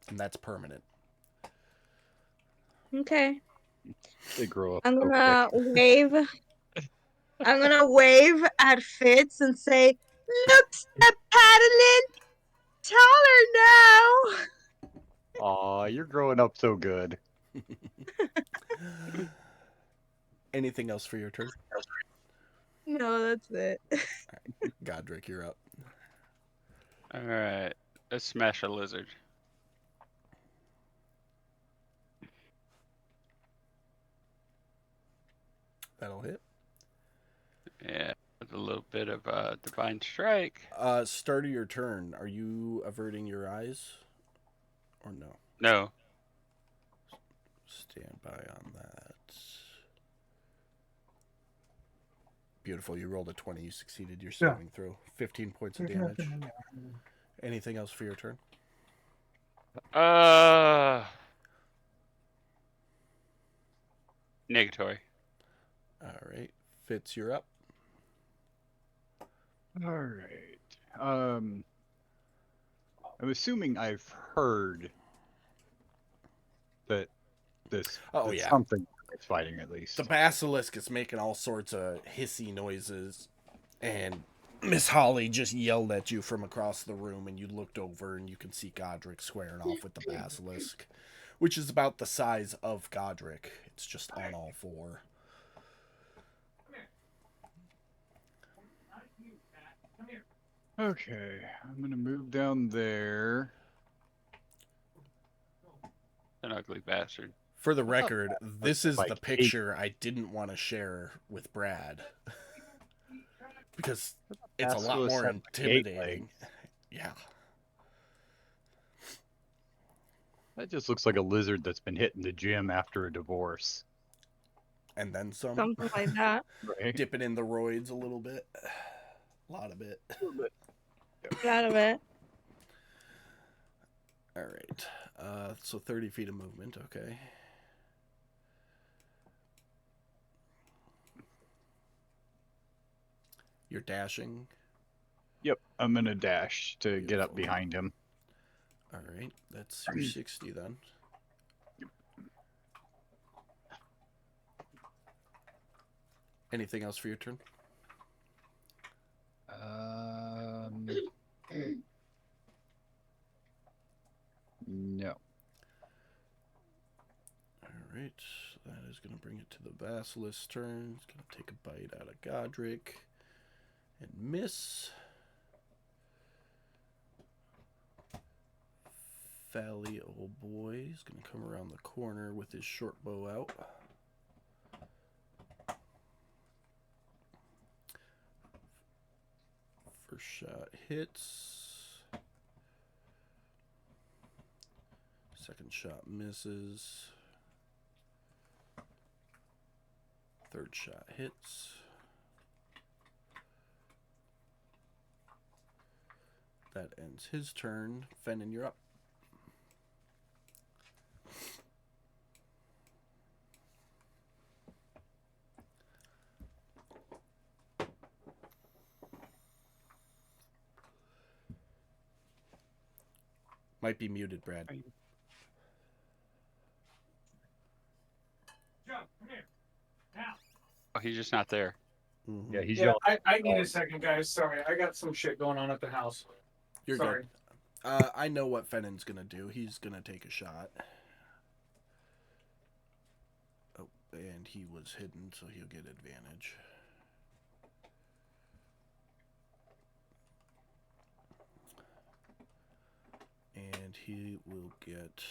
And that's permanent. Okay. They grow up I'm so gonna quick. wave. I'm gonna wave at Fitz and say, "Look, step paddling, taller now." Aw, you're growing up so good. Anything else for your turn? No, that's it. Godric, you're up. All right. Let's smash a lizard. That'll hit. Yeah. with a little bit of divine strike. Start of your turn. Are you averting your eyes, or no? No. Stand by on that. Beautiful. You rolled a 20. You succeeded your Yeah. saving throw. 15 points of damage. Anything else for your turn? Negatory. All right. Fitz, you're up. All right. I'm assuming I've heard that Oh, that yeah. something is fighting at least. The basilisk is making all sorts of hissy noises, and Miss Holly just yelled at you from across the room, and you looked over and you can see Godric squaring off with the basilisk, which is about the size of Godric. It's just on all four. Okay, I'm gonna move down there. An ugly bastard. For the record, this is like the picture I didn't want to share with Brad because it's a lot Basilisk more had, like, 8 intimidating. legs. Yeah. That just looks like a lizard that's been hitting the gym after a divorce. And then some. Something like that. Right? Dipping in the roids a little bit. A lot of it. Out of it. All right. So 30 feet of movement. Okay. You're dashing. Yep, I'm gonna dash to get up Beautiful. behind him. All right. That's your 60 then. Anything else for your turn? No. All right. That is going to bring it to the basilisk's turn. It's going to take a bite out of Godric and miss. Fally, old boy, is going to come around the corner with his short bow out. First shot hits. Second shot misses. Third shot hits. That ends his turn. Fennin, you're up. Might be muted, Brad. Oh, he's just not there. Mm-hmm. Yeah, he's Yeah, yelling. I need a second, guys. Sorry, I got some shit going on at the house. You're Sorry. good. I know what Fennin's gonna do. He's gonna take a shot. Oh, and he was hidden, so he'll get advantage. And he will get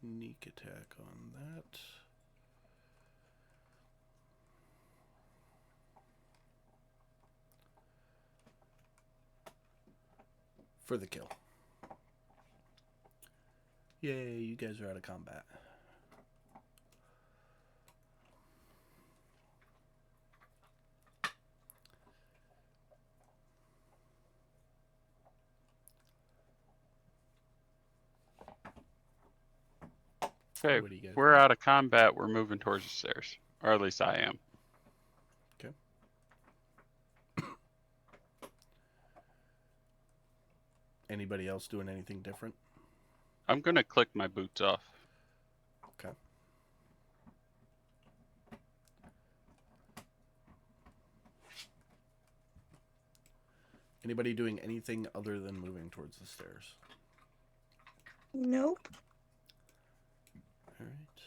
sneak attack on that. For the kill. Yay, you guys are out of combat. Okay, What do you guys we're do? out of combat. We're moving towards the stairs. Or at least I am. Okay. Anybody else doing anything different? I'm going to click my boots off. Okay. Anybody doing anything other than moving towards the stairs? Nope. All right.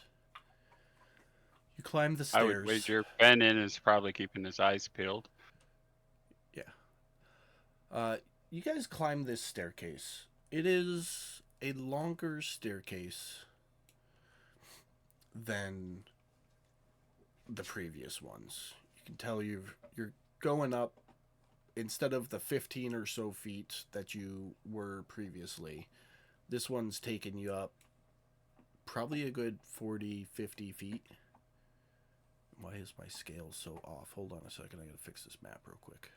You climb the I stairs. would wager Benin is probably keeping his eyes peeled. You guys climb this staircase. It is a longer staircase than the previous ones. You can tell you're going up instead of the 15 or so feet that you were previously. This one's taken you up probably a good 40, 50 feet. Why is my scale so off? Hold on a second. I gotta fix this map real quick.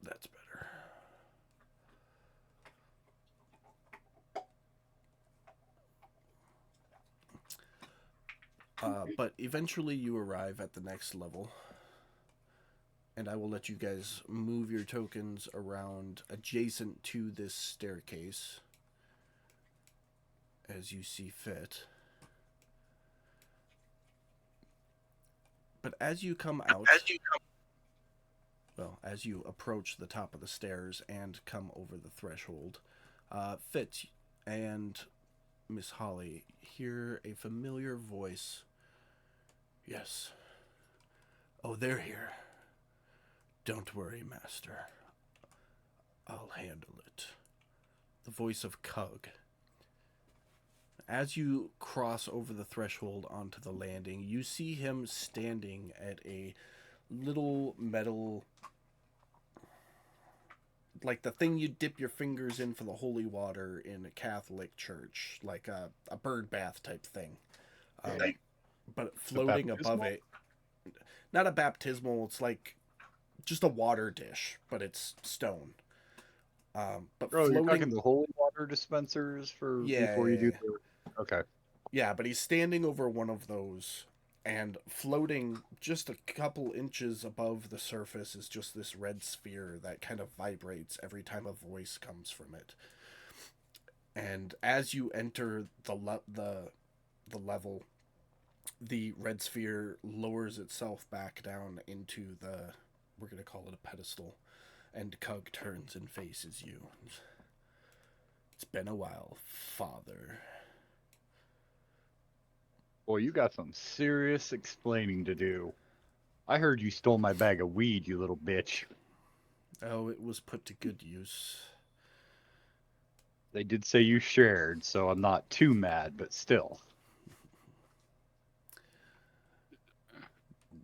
That's better. But eventually you arrive at the next level. And I will let you guys move your tokens around adjacent to this staircase as you see fit. But as you come out, as you approach the top of the stairs and come over the threshold, Fitz and Miss Holly hear a familiar voice. Yes. Oh, they're here. Don't worry, Master. I'll handle it. The voice of Cug. As you cross over the threshold onto the landing, you see him standing at a little metal, like the thing you dip your fingers in for the holy water in a Catholic church, like a bird bath type thing. But floating above it, not a baptismal, it's like just a water dish, but it's stone. But Bro, floating, you're talking the holy water dispensers for before you do the... Okay. Yeah, but he's standing over one of those, and floating just a couple inches above the surface is just this red sphere that kind of vibrates every time a voice comes from it. And as you enter the level, the red sphere lowers itself back down into the, we're going to call it a pedestal, and Cug turns and faces you. It's been a while, Father. Boy, you got some serious explaining to do. I heard you stole my bag of weed, you little bitch. Oh, it was put to good use. They did say you shared, so I'm not too mad, but still.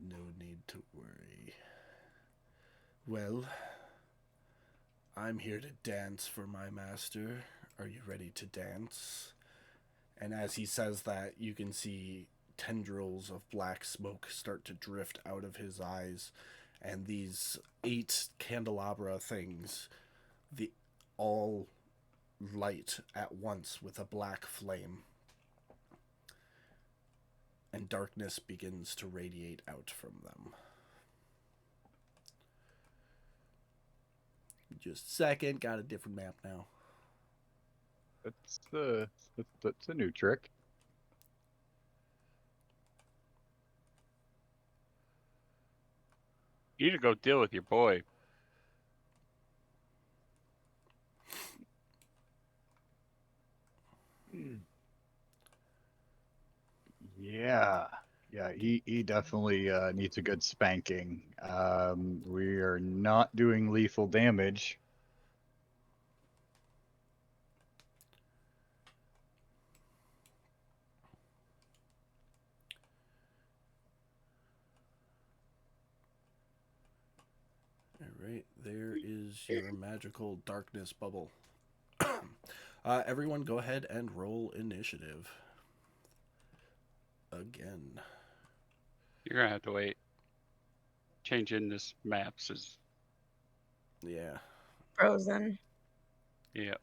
No need to worry. Well, I'm here to dance for my master. Are you ready to dance? And as he says that, you can see tendrils of black smoke start to drift out of his eyes, and these 8 candelabra things, all light at once with a black flame, and darkness begins to radiate out from them. Just a second, got a different map now. That's a new trick. You need to go deal with your boy. Yeah. Yeah, he definitely needs a good spanking. We are not doing lethal damage. Alright, there is your magical darkness bubble. Everyone go ahead and roll initiative. Again. You're gonna have to wait. Changing this maps is Yeah. Frozen. yeah.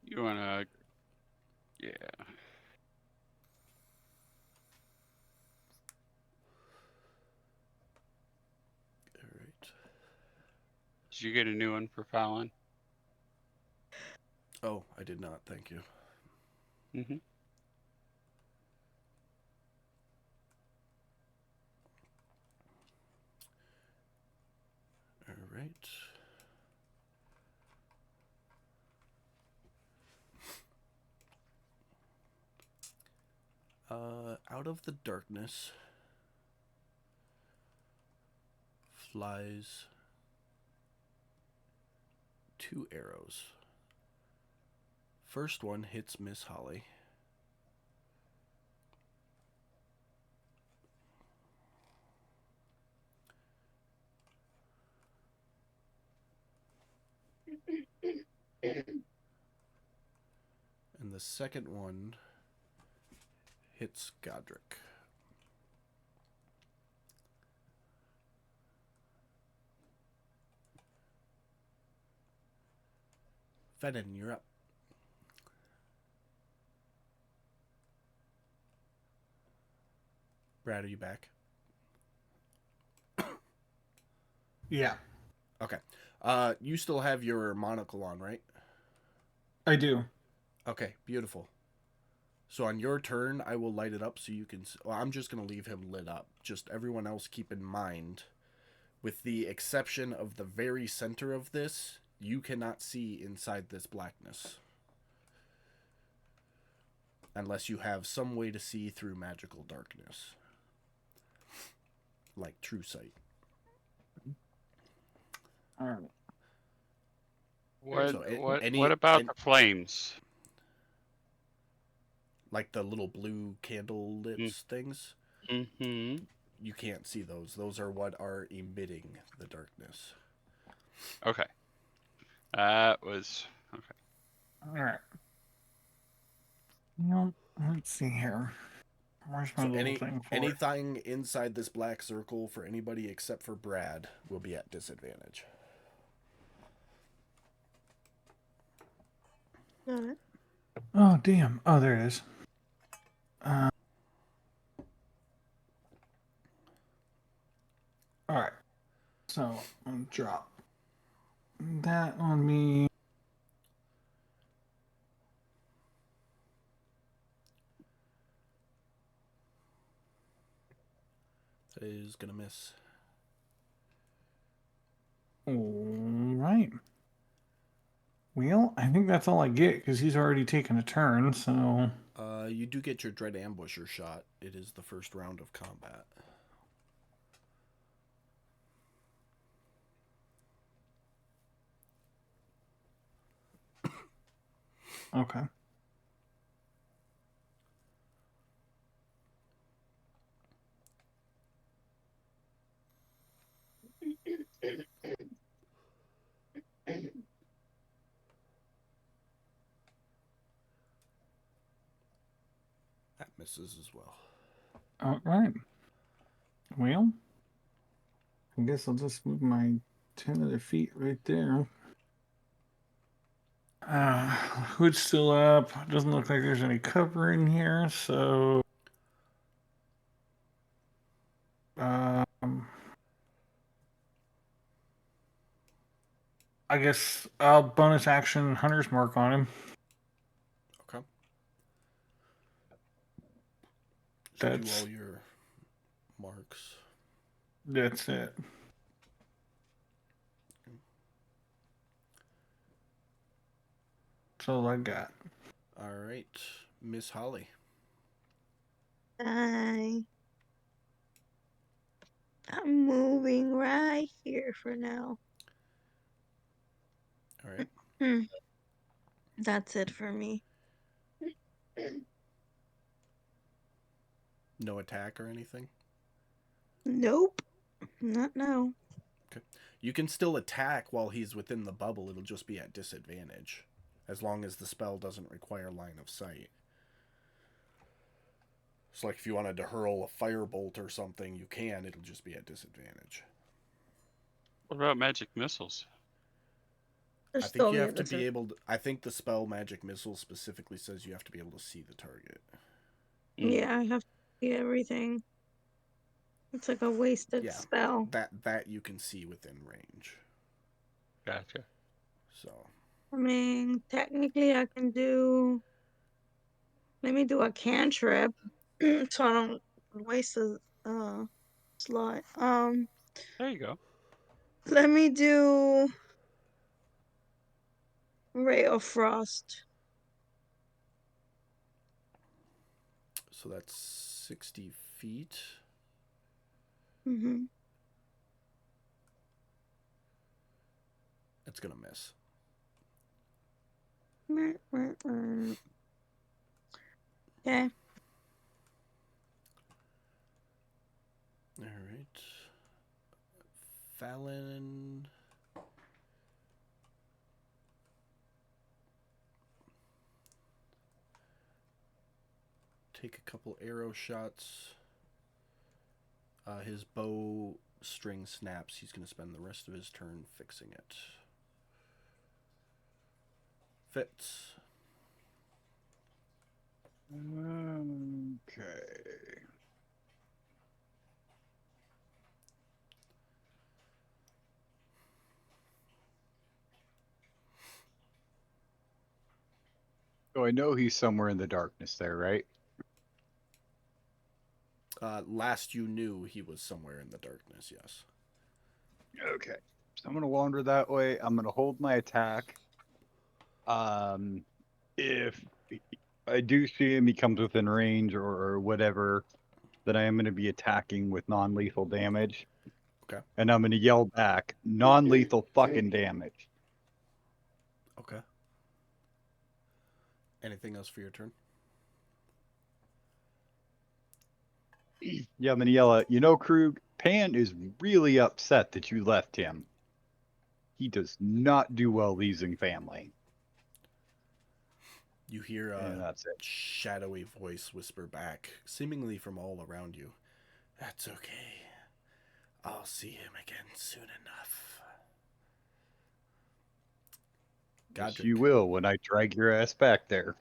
You wanna yeah. Alright. Did you get a new one for Fallon? Oh, I did not, thank you. Mm-hmm. right. Out of the darkness flies 2 arrows. First one hits Miss Holly. And the second one hits Godric. Fennin, you're up. Brad, are you back? Yeah, Okay. You still have your monocle on, right? I do. Okay, beautiful. So on your turn, I will light it up so you can... Well, I'm just going to leave him lit up. Just everyone else keep in mind, with the exception of the very center of this, you cannot see inside this blackness. Unless you have some way to see through magical darkness. Like true sight. All right. What So what about the flames? like the little blue candle lit things? Mm-hmm. You can't see those. Those are what are emitting the darkness. Okay. That was okay. All right. No, let's see here. Where's my So little thing for it? anything inside this black circle for anybody except for Brad will be at disadvantage. Got it. Oh, damn. Oh, there it is. All right. So, I'll drop that on me. That is gonna miss. All right. Well, I think that's all I get because he's already taken a turn, so... You do get your Dread Ambusher shot. It is the first round of combat. Okay. That misses as well. All right. Well, I guess I'll just move my 10 other feet right there. Hood's still up. Doesn't look like there's any cover in here, so... I guess I'll bonus action Hunter's Mark on him. Okay. So do That's all your marks. That's it. That's all I got. All right, Miss Holly. I'm moving right here for now. All right. That's it for me. No attack or anything? Nope. Not now. Okay. You can still attack while he's within the bubble. It'll just be at disadvantage. As long as the spell doesn't require line of sight. It's like if you wanted to hurl a firebolt or something, you can. It'll just be at disadvantage. What about magic missiles? There's I think still you the have to other be able to... I think the spell Magic Missile specifically says you have to be able to see the target. Yeah, I have to see everything. It's like a wasted Yeah. spell. That you can see within range. Gotcha. So... I mean, technically I can do... Let me do a cantrip so I don't waste a slot. There you go. Let me do Ray of Frost. So that's 60 feet. Mm-hmm. It's gonna miss. Okay. All right. Fallon. Take a couple arrow shots. His bow string snaps. He's going to spend the rest of his turn fixing it. Fits. Okay. So I know he's somewhere in the darkness there, right? Last you knew, he was somewhere in the darkness, yes. Okay. So I'm gonna wander that way. I'm gonna hold my attack. If I do see him, he comes within range or whatever, then I am gonna be attacking with non-lethal damage. Okay. And I'm gonna yell back, non-lethal fucking damage. Okay. Anything else for your turn? Yeah, I'm gonna yell at, Krug, Pan is really upset that you left him. He does not do well losing family. You hear And a that's it. shadowy voice whisper back, seemingly from all around you. That's okay. I'll see him again soon enough. Yes, Godric. you will when I drag your ass back there.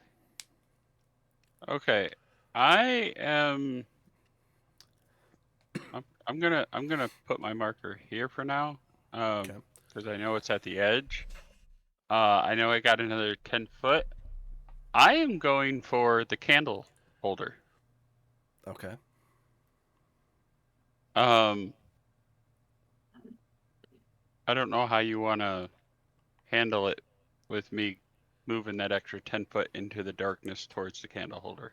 Okay, I am. I'm gonna put my marker here for now, Okay. because I know it's at the edge. I know I got another 10 foot. I am going for the candle holder. Okay. I don't know how you want to handle it with me moving that extra 10 foot into the darkness towards the candle holder.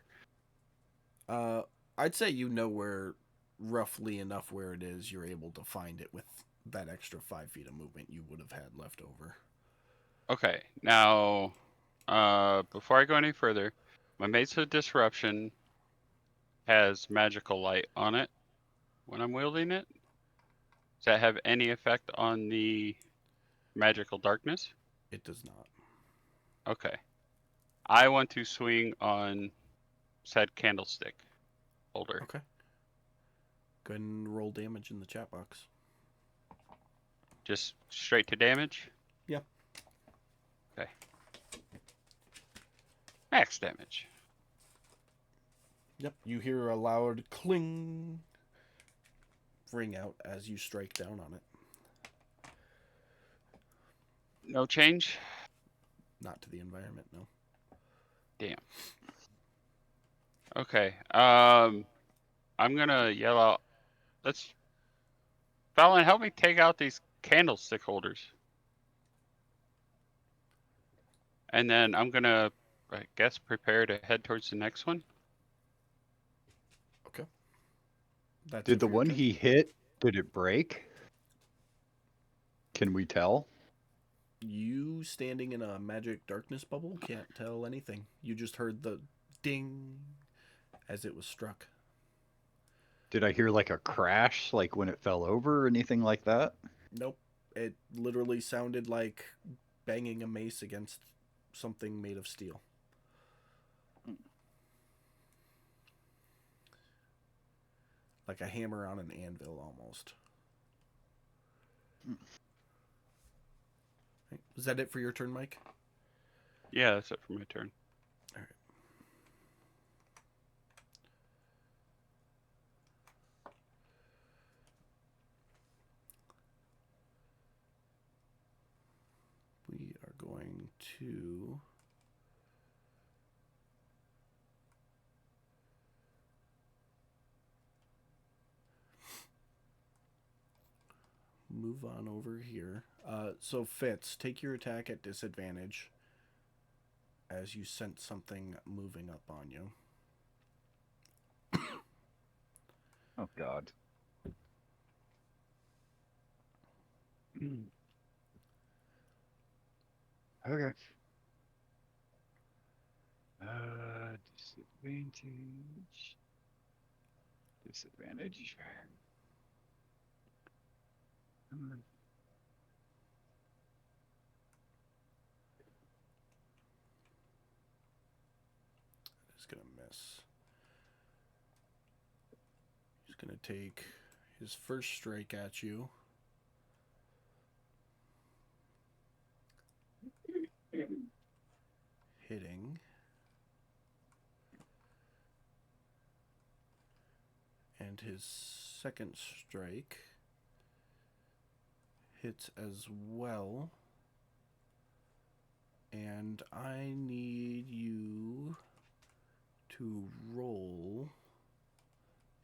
I'd say you know where, roughly enough where it is, you're able to find it with that extra 5 feet of movement you would have had left over. Okay, now, before I go any further, my Mace of Disruption has magical light on it when I'm wielding it. Does that have any effect on the magical darkness? It does not. Okay. I want to swing on said candlestick holder. Okay. Go ahead and roll damage in the chat box. Just straight to damage? Yeah. Okay. Max damage. Yep. You hear a loud cling ring out as you strike down on it. No change? Not to the environment, no. Damn. Okay. I'm gonna yell out. Fallon, help me take out these candlestick holders. And then I'm gonna, I guess, prepare to head towards the next one. Okay. That's Did it the for your one turn? he hit, did it break? Can we tell? You standing in a magic darkness bubble can't tell anything. You just heard the ding as it was struck. Did I hear like a crash, like when it fell over or anything like that? Nope. It literally sounded like banging a mace against something made of steel. Like a hammer on an anvil almost. Right. Was that it for your turn, Mike? Yeah, that's it for my turn. All right. We are going to move on over here. So Fitz, take your attack at disadvantage as you sense something moving up on you. Oh God. Okay. Disadvantage. Disadvantage. He's gonna miss. He's gonna take his first strike at you. Hitting. And his second strike hits as well. And I need you to roll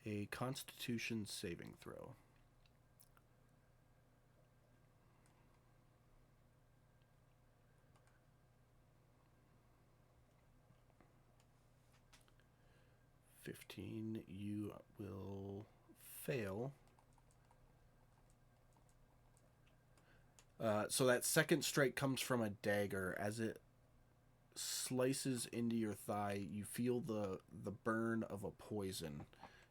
a Constitution saving throw. You will fail. So that second strike comes from a dagger. As it slices into your thigh, you feel the burn of a poison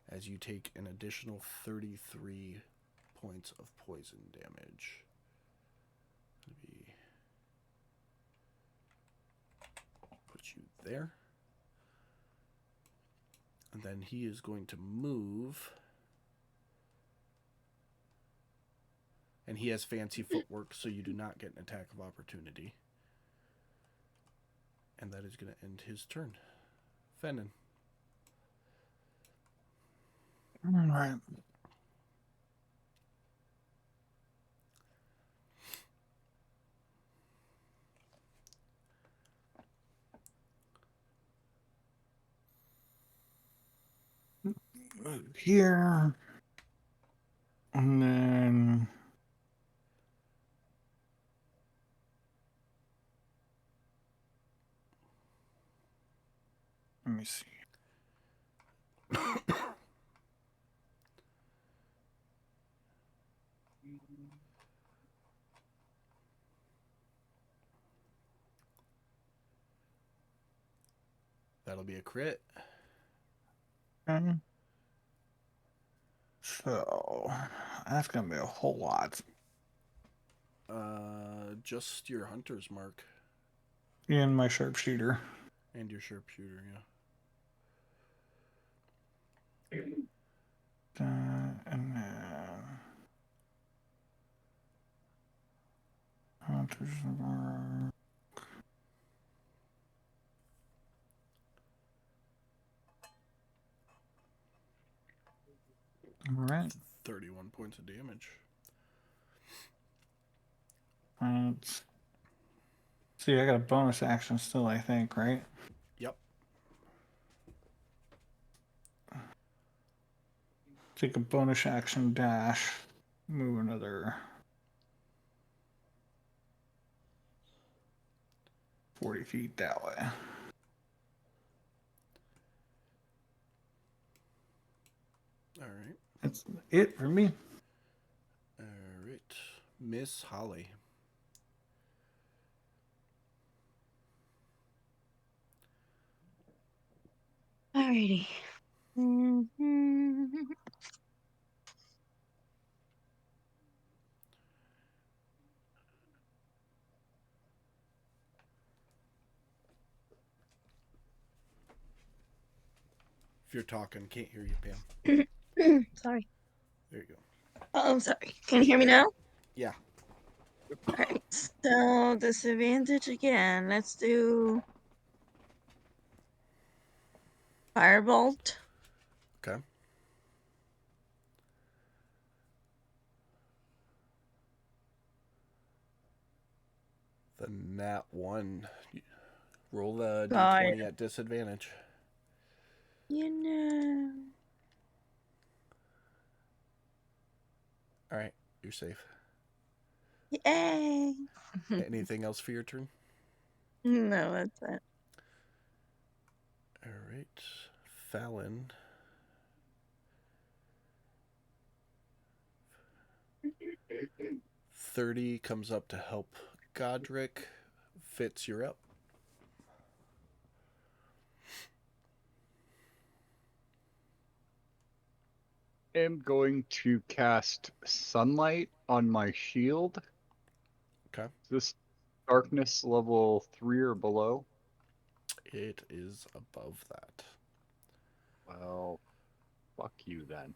as you take an additional 33 points of poison damage. Put you there. And then he is going to move. And he has fancy footwork, so you do not get an attack of opportunity. And that is going to end his turn. Fennon. All right. Here. And then let me see. That'll be a crit. Okay. So that's gonna be a whole lot. Just your hunter's mark. And my sharpshooter. And your sharpshooter, yeah. And then hunter's mark. All right. 31 points of damage. Let's see, I got a bonus action still, I think, right? Yep. Take a bonus action dash. Move another 40 feet that way. All right. That's it for me. All right. Miss Holly. Alrighty. If you're talking, can't hear you, Pam. Sorry. There you go. Oh, I'm sorry. Can you hear me now? Yeah. Alright. So disadvantage again. Let's do Firebolt. Okay. The nat 1. Roll the God. d20 at disadvantage. You know. All right. You're safe. Yay! Anything else for your turn? No, that's it. All right. Fallon. $30 comes up to help Godric. Fitz, you're up. I'm going to cast sunlight on my shield. Okay. Is this darkness level 3 or below? It is above that. Well, fuck you then.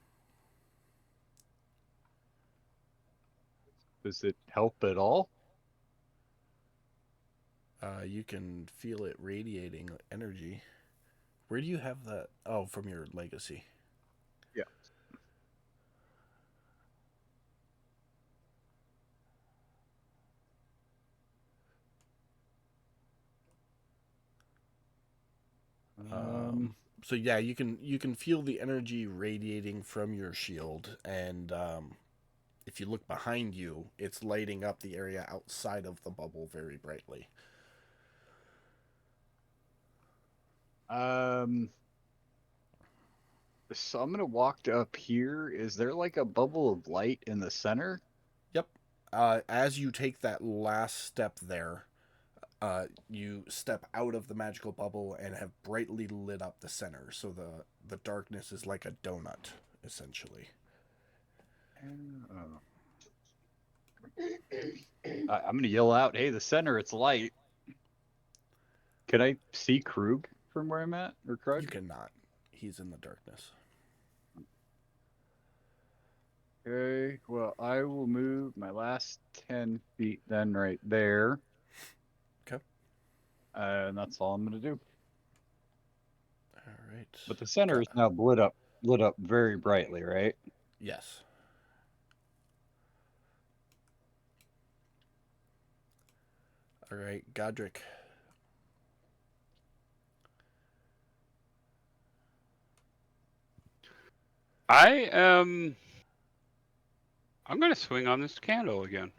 Does it help at all? You can feel it radiating energy. Where do you have that? Oh, from your legacy. Yeah. So yeah, you can feel the energy radiating from your shield, and if you look behind you, it's lighting up the area outside of the bubble very brightly. So I'm gonna walk up here. Is there like a bubble of light in the center? Yep. As you take that last step there, you step out of the magical bubble and have brightly lit up the center. So the darkness is like a donut, essentially. Oh. I'm gonna yell out, "Hey, the center! It's light!" Can I see Krug from where I'm at, or You Krug? cannot. He's in the darkness. Okay. Well, I will move my last 10 feet then right there, Okay. and that's all I'm gonna do. All right. But the center is now lit up very brightly, right? Yes. All right, Godric. I am. I'm gonna swing on this candle again.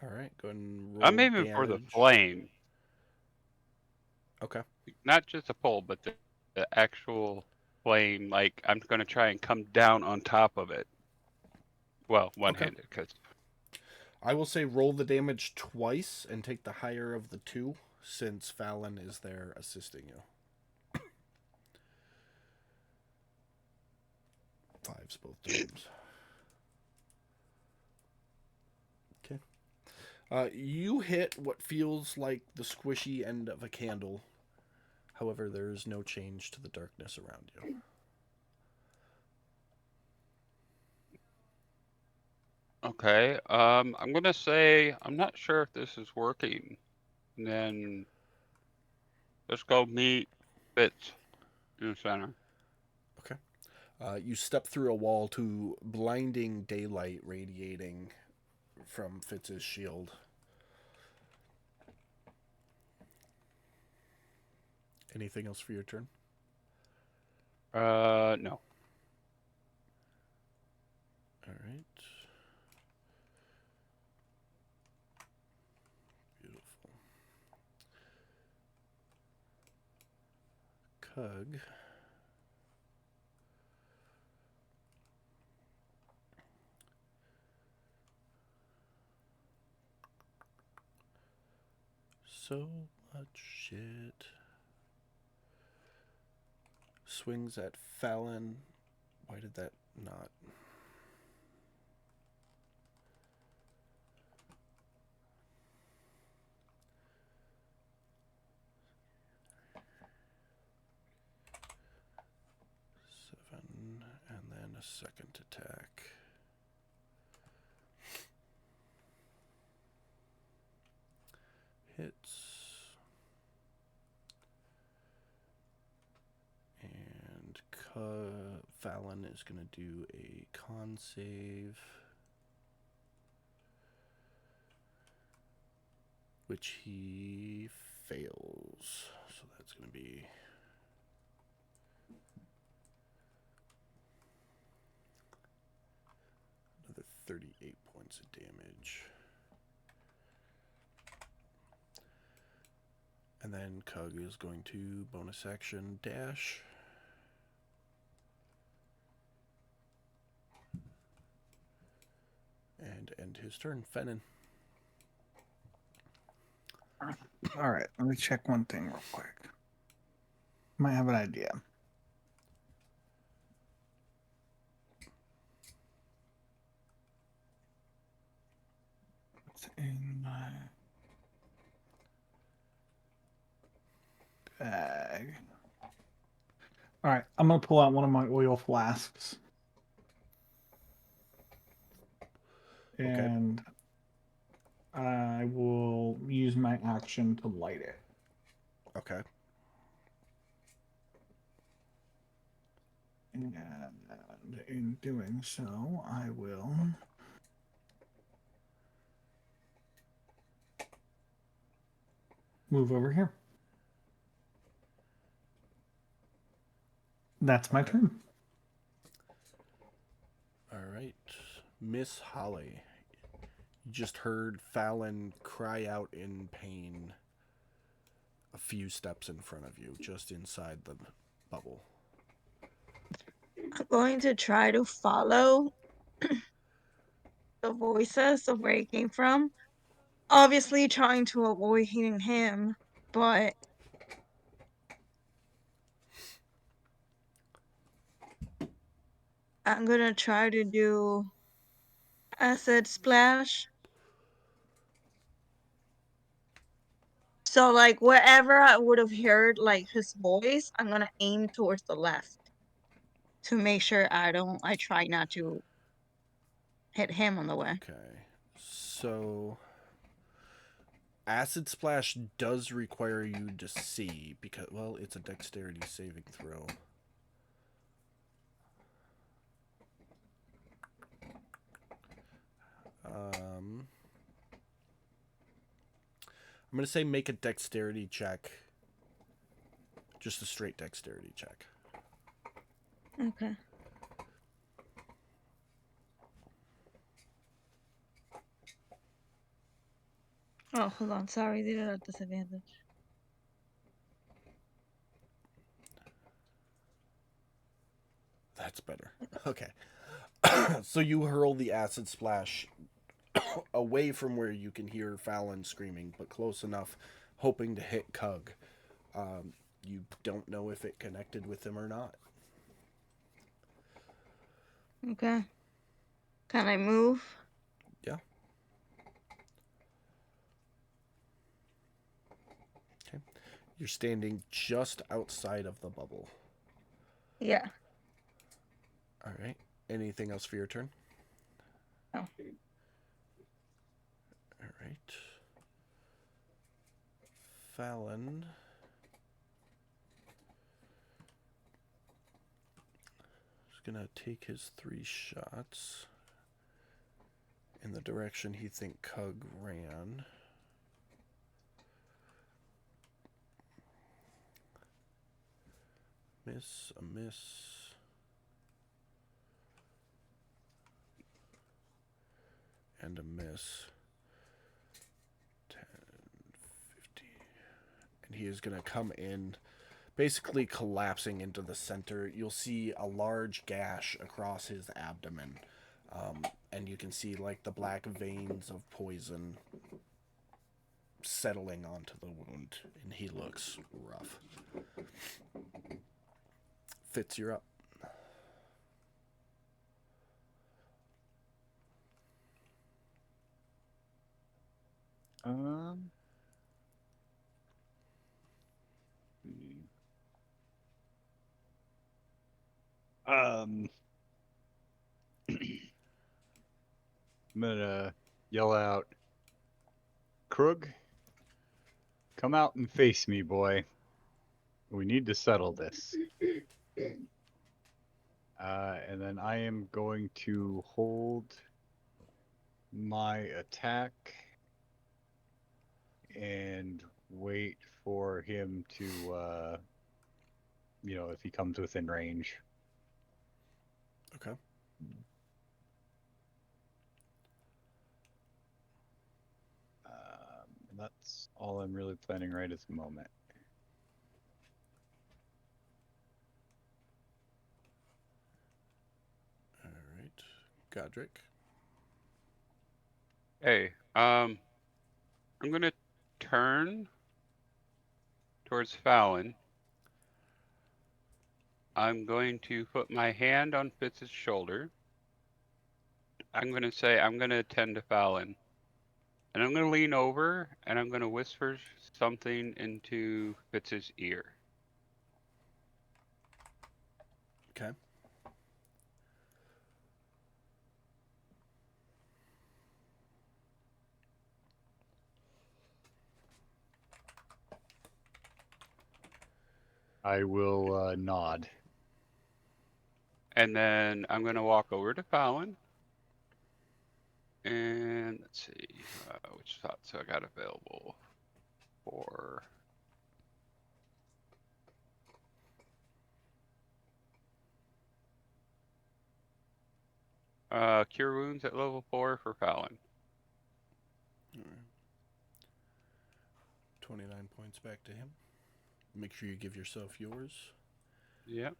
All right, go ahead and roll I'm aiming for the damage. flame, Okay. not just a pole, but the actual flame. Like I'm gonna try and come down on top of it. Well, one-handed, because I will say roll the damage twice and take the higher of the two, since Fallon is there assisting you. Fives both times. Okay. You hit what feels like the squishy end of a candle. However, there is no change to the darkness around you. okay. I'm gonna say I'm not sure if this is working. And then let's go meet Fitz in the center. Okay. You step through a wall to blinding daylight radiating from Fitz's shield. Anything else for your turn? No. All right. Beautiful. Cug. So much shit. Swings at Fallon. Why did that not? Seven, and then a second attack. Hits. And Fallon is going to do a con save, which he fails. So that's going to be another 38 points of damage. And then Cug is going to bonus action dash. And end his turn. Fennin. All right, let me check one thing real quick. Might have an idea. What's in my bag? All right, I'm gonna pull out one of my oil flasks, and I will use my action to light it. Okay. And in doing so, I will move over here. That's my turn. All right. Miss Holly. You just heard Fallon cry out in pain a few steps in front of you, just inside the bubble. I'm going to try to follow the voices of where it came from. Obviously, trying to avoid hitting him, but I'm gonna try to do acid splash. So, like, wherever I would have heard, like, his voice, I'm gonna aim towards the left to make sure I try not to hit him on the way. Okay. So acid splash does require you to see because, well, it's a dexterity saving throw. I'm going to say make a dexterity check. Just a straight dexterity check. Okay. Oh, hold on. Sorry, they did a disadvantage. That's better. Okay. So you hurl the acid splash away from where you can hear Fallon screaming, but close enough, hoping to hit Cug. You don't know if it connected with him or not. Okay. Can I move? Yeah. Okay. You're standing just outside of the bubble. Yeah. All right. Anything else for your turn? No. All right. Fallon. Is gonna take his 3 shots in the direction he think Cug ran. Miss, a miss. And a miss. 10, 15. And he is going to come in, basically collapsing into the center. You'll see a large gash across his abdomen. And you can see like the black veins of poison settling onto the wound. And he looks rough. Fitz, you're up. Um, I'm gonna yell out, Krug, come out and face me, boy. We need to settle this. And then I am going to hold my attack and wait for him to, if he comes within range. Okay. And that's all I'm really planning right at the moment. All right. Godric. Hey, I'm gonna turn towards Fallon. I'm going to put my hand on Fitz's shoulder. I'm gonna say I'm gonna attend to Fallon. And I'm gonna lean over and I'm gonna whisper something into Fitz's ear. Okay. I will nod. And then I'm gonna walk over to Fallon. And let's see, which thoughts I got available for. Cure wounds at level 4 for Fallon. All right. 29 points back to him. Make sure you give yourself yours. Yep.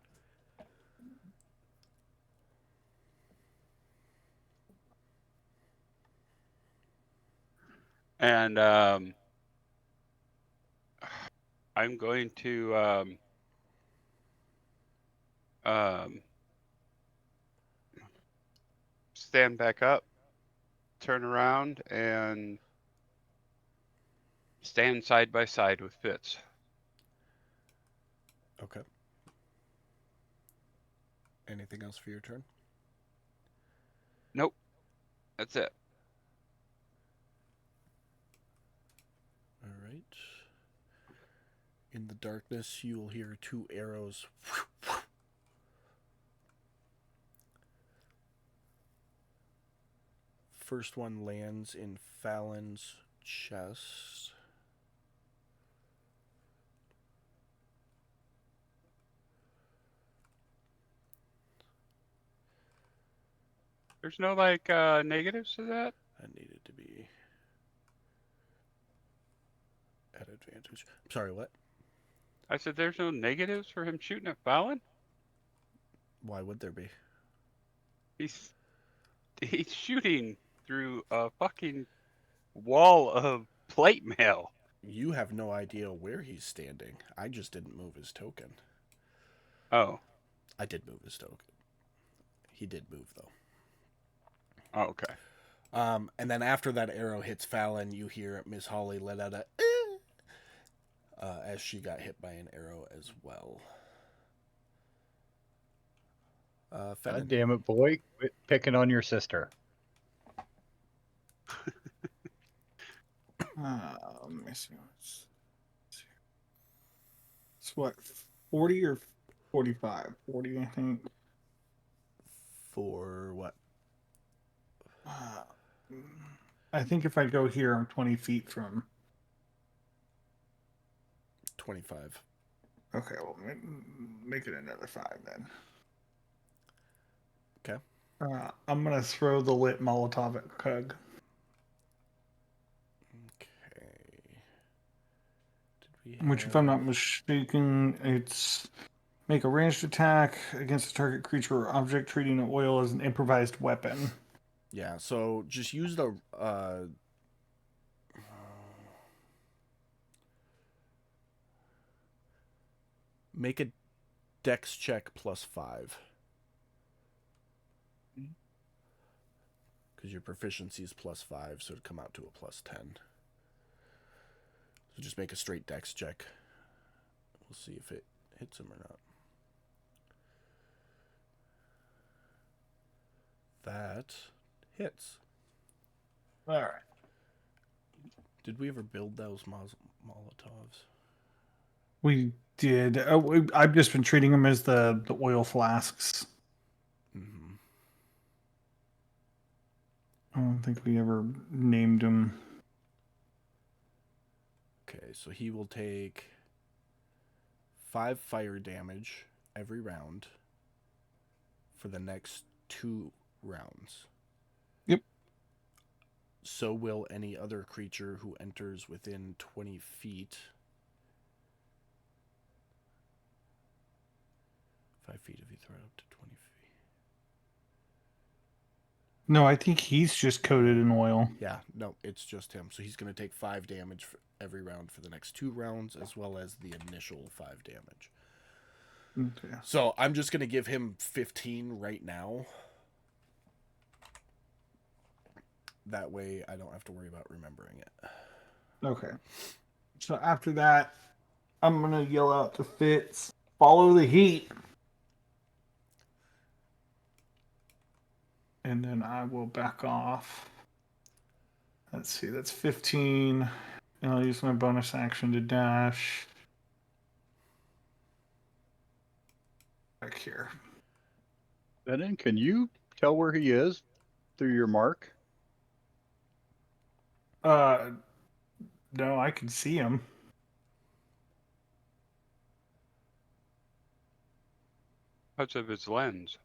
And I'm going to stand back up, turn around, and stand side by side with Fitz. Okay. Anything else for your turn? Nope. That's it. All right. In the darkness, you will hear 2 arrows. First one lands in Fallon's chest. There's no like negatives to that? I needed to be at advantage. I'm sorry, what? I said there's no negatives for him shooting at Fallon? Why would there be? He's shooting through a fucking wall of plate mail. You have no idea where he's standing. I just didn't move his token. Oh. I did move his token. He did move, though. Oh, okay. And then after that arrow hits Fallon, you hear Miss Holly let out a as she got hit by an arrow as well. God damn it, boy. Quit picking on your sister. Let me see. It's what, 40 or 45? 40, I think. For what? I think if I go here, I'm 20 feet from. 25. Okay, well, make it another 5 then. Okay. I'm going to throw the lit Molotov at Cug. Okay. Which, if I'm not mistaken, it's make a ranged attack against a target creature or object treating the oil as an improvised weapon. Yeah, so just use the make a dex check +5. Because your proficiency is +5, so it'd come out to a +10. So just make a straight dex check. We'll see if it hits him or not. That hits. All right. Did we ever build those Molotovs? We did. I've just been treating them as the oil flasks. Mm-hmm. I don't think we ever named them. Okay, so he will take 5 fire damage every round for the next 2 rounds. Yep. so will any other creature who enters within 20 feet. 5 feet if you throw it up to 20 feet. No, I think he's just coated in oil. Yeah, no, it's just him. So he's going to take 5 damage for every round for the next 2 rounds, as well as the initial 5 damage. Okay. So I'm just going to give him 15 right now. That way I don't have to worry about remembering it. Okay. So after that, I'm gonna yell out to Fitz, follow the heat. And then I will back off. Let's see, that's 15. And I'll use my bonus action to dash. Back here. Bennett, can you tell where he is through your mark? No, I can see him. Parts of his lens.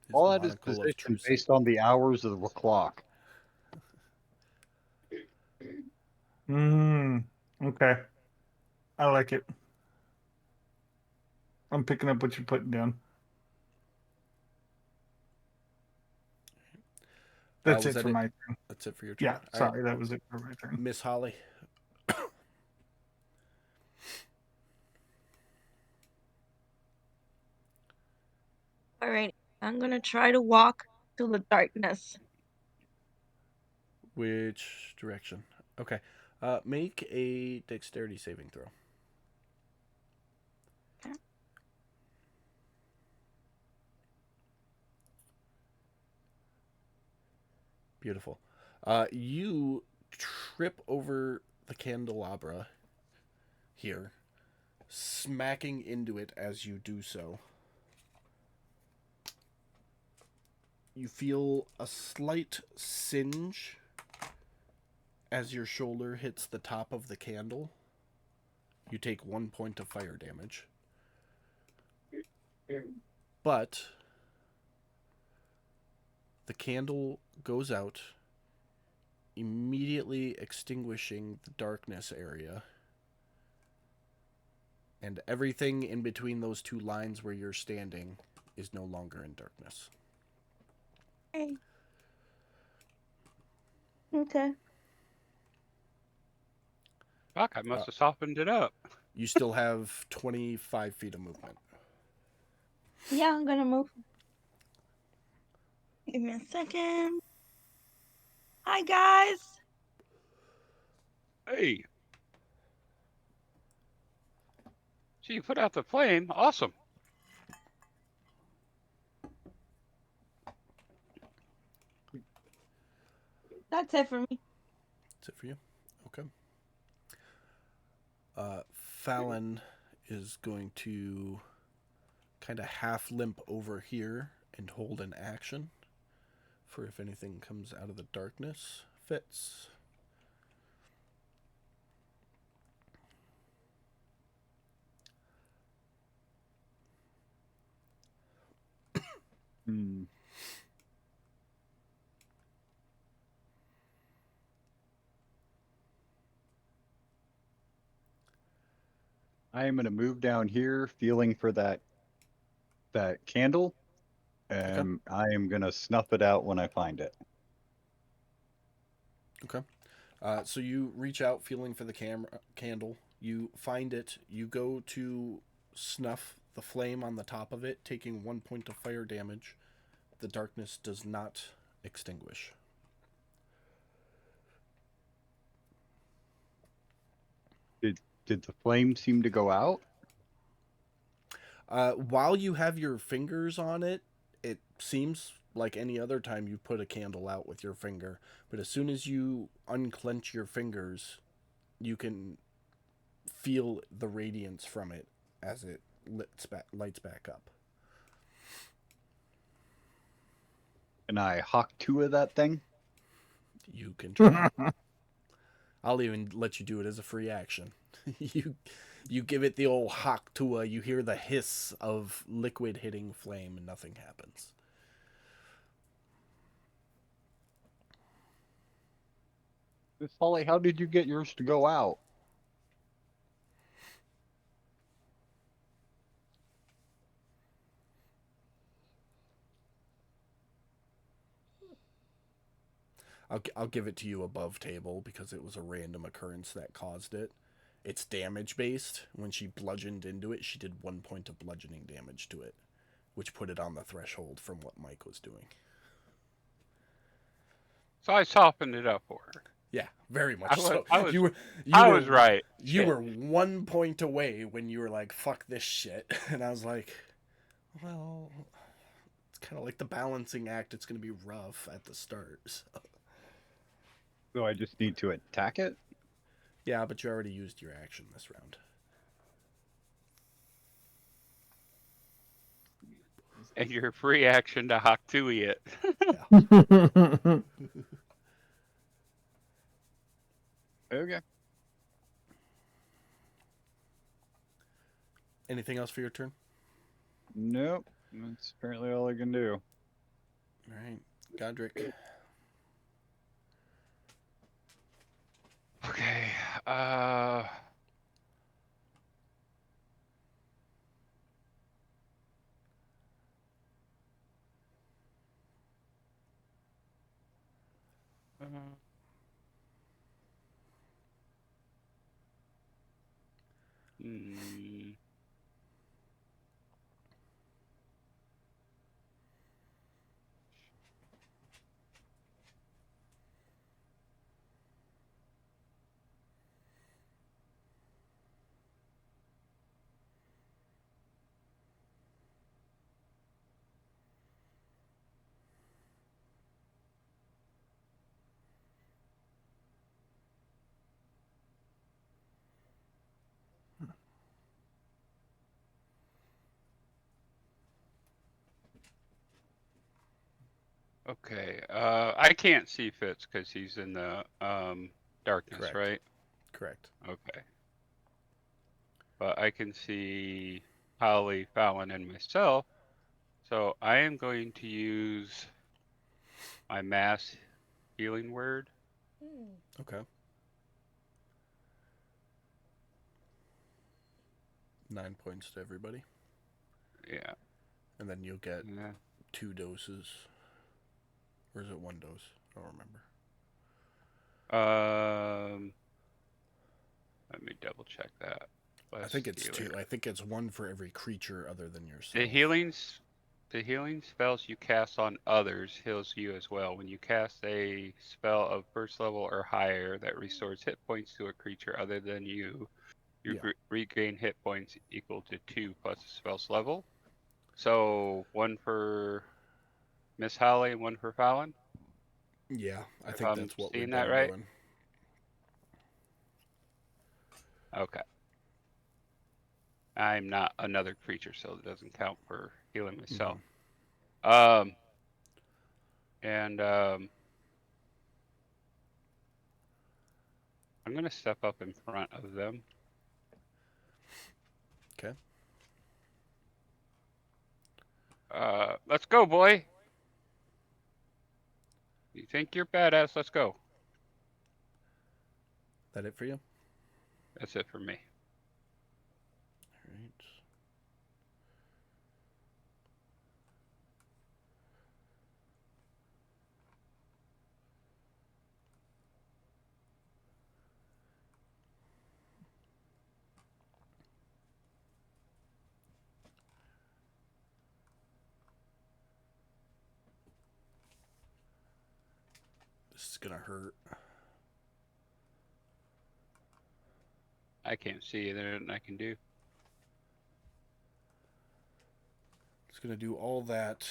His All at his monocle of position true based sight. on the hours of the clock. Okay. I like it. I'm picking up what you're putting down. That's Was it that for it? my turn. That's it for your turn? Yeah, All right. sorry, that was it for my turn. Miss Holly. All right. I'm gonna try to walk through the darkness. Which direction? Okay. Make a dexterity saving throw. Okay. Beautiful. You trip over the candelabra here, smacking into it as you do so. You feel a slight singe as your shoulder hits the top of the candle. You take 1 point of fire damage. But the candle goes out, immediately extinguishing the darkness area. And everything in between those 2 lines where you're standing is no longer in darkness. Hey. Okay. Fuck, I must have softened it up. You still have 25 feet of movement. Yeah, I'm gonna move. Give me a second. Hi, guys. Hey. So you put out the flame. Awesome. That's it for me. That's it for you? Okay. Fallon is going to kind of half limp over here and hold an action for if anything comes out of the darkness. Fits. I am going to move down here, feeling for that candle, and I am going to snuff it out when I find it. Okay. So you reach out, feeling for the candle. You find it. You go to snuff the flame on the top of it, taking 1 point of fire damage. The darkness does not extinguish. Did the flame seem to go out? While you have your fingers on it, it seems like any other time you put a candle out with your finger. But as soon as you unclench your fingers, you can feel the radiance from it as it lights back up. Can I hawk 2 of that thing? You can try. I'll even let you do it as a free action. You give it the old hawk tua, you hear the hiss of liquid hitting flame, and nothing happens. Miss Holly, how did you get yours to go out? I'll give it to you above table because it was a random occurrence that caused it. It's damage based. When she bludgeoned into it, she did 1 point of bludgeoning damage to it, which put it on the threshold from what Mike was doing. So I softened it up for her. Yeah, very much I was- so. I was- you I were was right. You Shit. were 1 point away when you were like, "Fuck this shit," and I was like, "Well, it's kind of like the balancing act. It's going to be rough at the start." So. So I just need to attack it? Yeah, but you already used your action this round. And your free action to Haktui it. Okay. Anything else for your turn? Nope. That's apparently all I can do. All right, Godric. Okay. Hmm. Okay. I can't see Fitz because he's in the darkness, Correct. right? Correct. Okay. But I can see Holly, Fallon, and myself. So I am going to use my mass healing word. Okay. 9 points to everybody, Yeah. and then you'll get Yeah. 2 doses. Or is it 1 dose? I don't remember. Let me double check that. I think it's Healer. 2. I think it's 1 for every creature other than yourself. The healing spells you cast on others heals you as well. When you cast a spell of first level or higher that restores hit points to a creature other than you, you Yeah. regain hit points equal to 2 plus the spell's level. So 1 for Miss Holly and 1 for Fallon. Yeah, I If think I'm that's what we've seeing been that right? doing. Okay. I'm not another creature, so it doesn't count for healing myself. And I'm gonna step up in front of them. Okay. Let's go, boy. You think you're badass? Let's go. That it for you? That's it for me. All right. This is gonna hurt. I can't see there, and I can do. It's gonna do all that,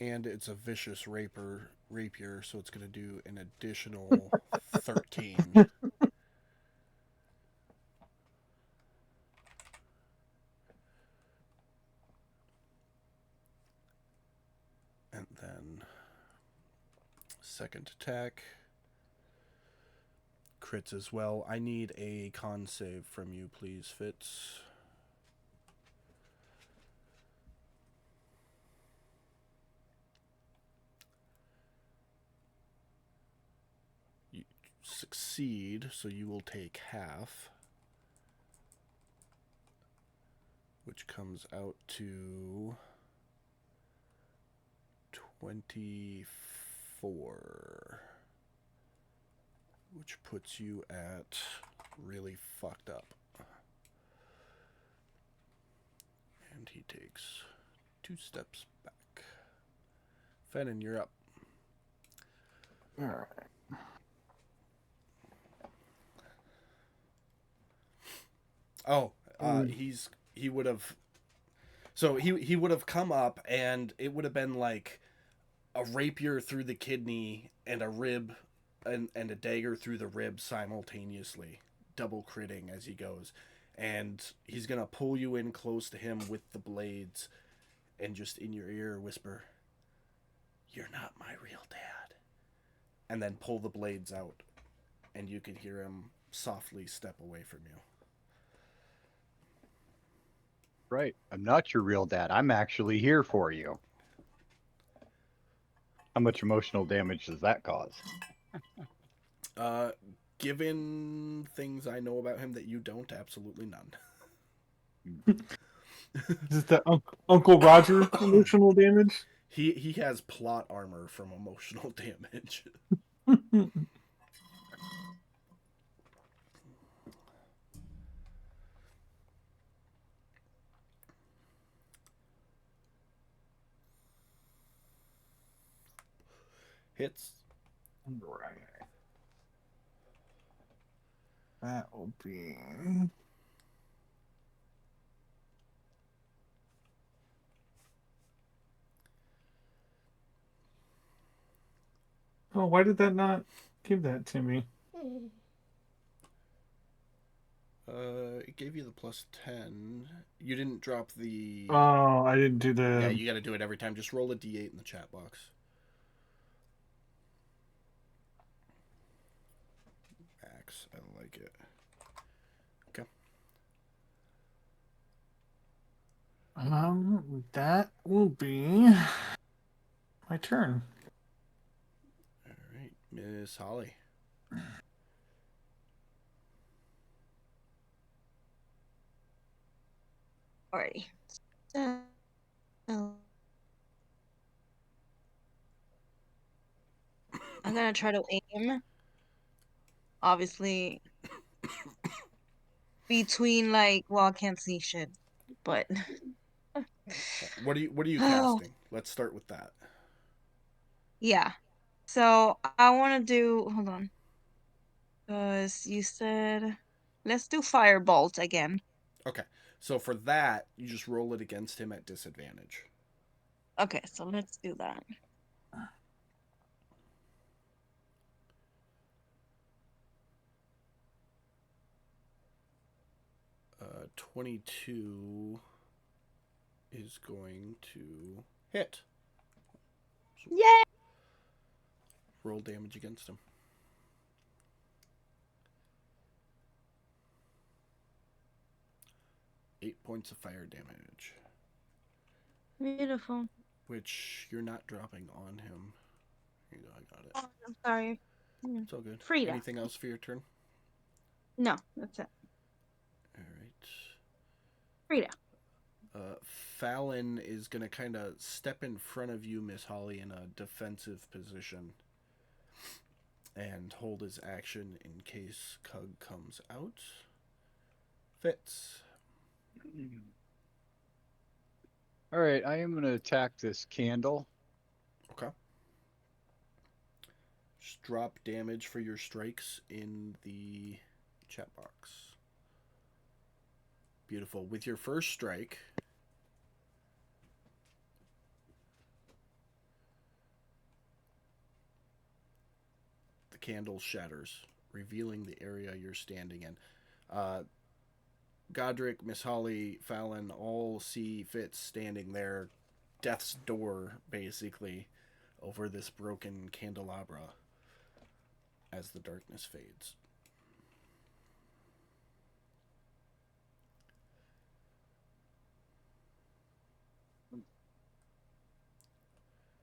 and it's a vicious rapier, so it's gonna do an additional 13. And then second attack crits as well. I need a con save from you, please, Fitz. succeed, so you will take half, which comes out to 24, which puts you at really fucked up. And he takes 2 steps back. Fennon, you're up. All right. Oh, he would have. So he would have come up, and it would have been like a rapier through the kidney and a rib, and a dagger through the rib simultaneously, double critting as he goes, and he's gonna pull you in close to him with the blades, and just in your ear whisper, "You're not my real dad," and then pull the blades out, and you can hear him softly step away from you. Right. I'm not your real dad. I'm actually here for you. How much emotional damage does that cause? Given things I know about him that you don't, absolutely none. Is it the Uncle Roger emotional damage? He has plot armor from emotional damage. Hits. Right. That will be. Oh, why did that not give that to me? It gave you the +10. You didn't drop the. Oh, I didn't do the. Yeah, you got to do it every time. Just roll a d8 in the chat box. Max, I like it. Okay. That will be my turn. All right, Miss Holly. Alrighty. So, I'm gonna try to aim. Obviously, between like, well, I can't see shit, but What are you oh casting? Let's start with that. yeah. So I want to do. Hold on, because you said let's do firebolt again. Okay. So for that, you just roll it against him at disadvantage. Okay, so let's do that. 22 is going to hit. So Yay! roll damage against him. 8 points of fire damage. Beautiful. Which you're not dropping on him. Here you go, I got it. Oh, I'm sorry. It's all good. Frida. Anything else for your turn? No, that's it. All right. Frida. Fallon is going to kind of step in front of you, Miss Holly, in a defensive position and hold his action in case Cug comes out. Fitz. All right, I am going to attack this candle. Okay. Just drop damage for your strikes in the chat box. Beautiful. With your first strike, the candle shatters, revealing the area you're standing in. Godric, Miss Holly, Fallon all see Fitz standing there, death's door, basically, over this broken candelabra as the darkness fades.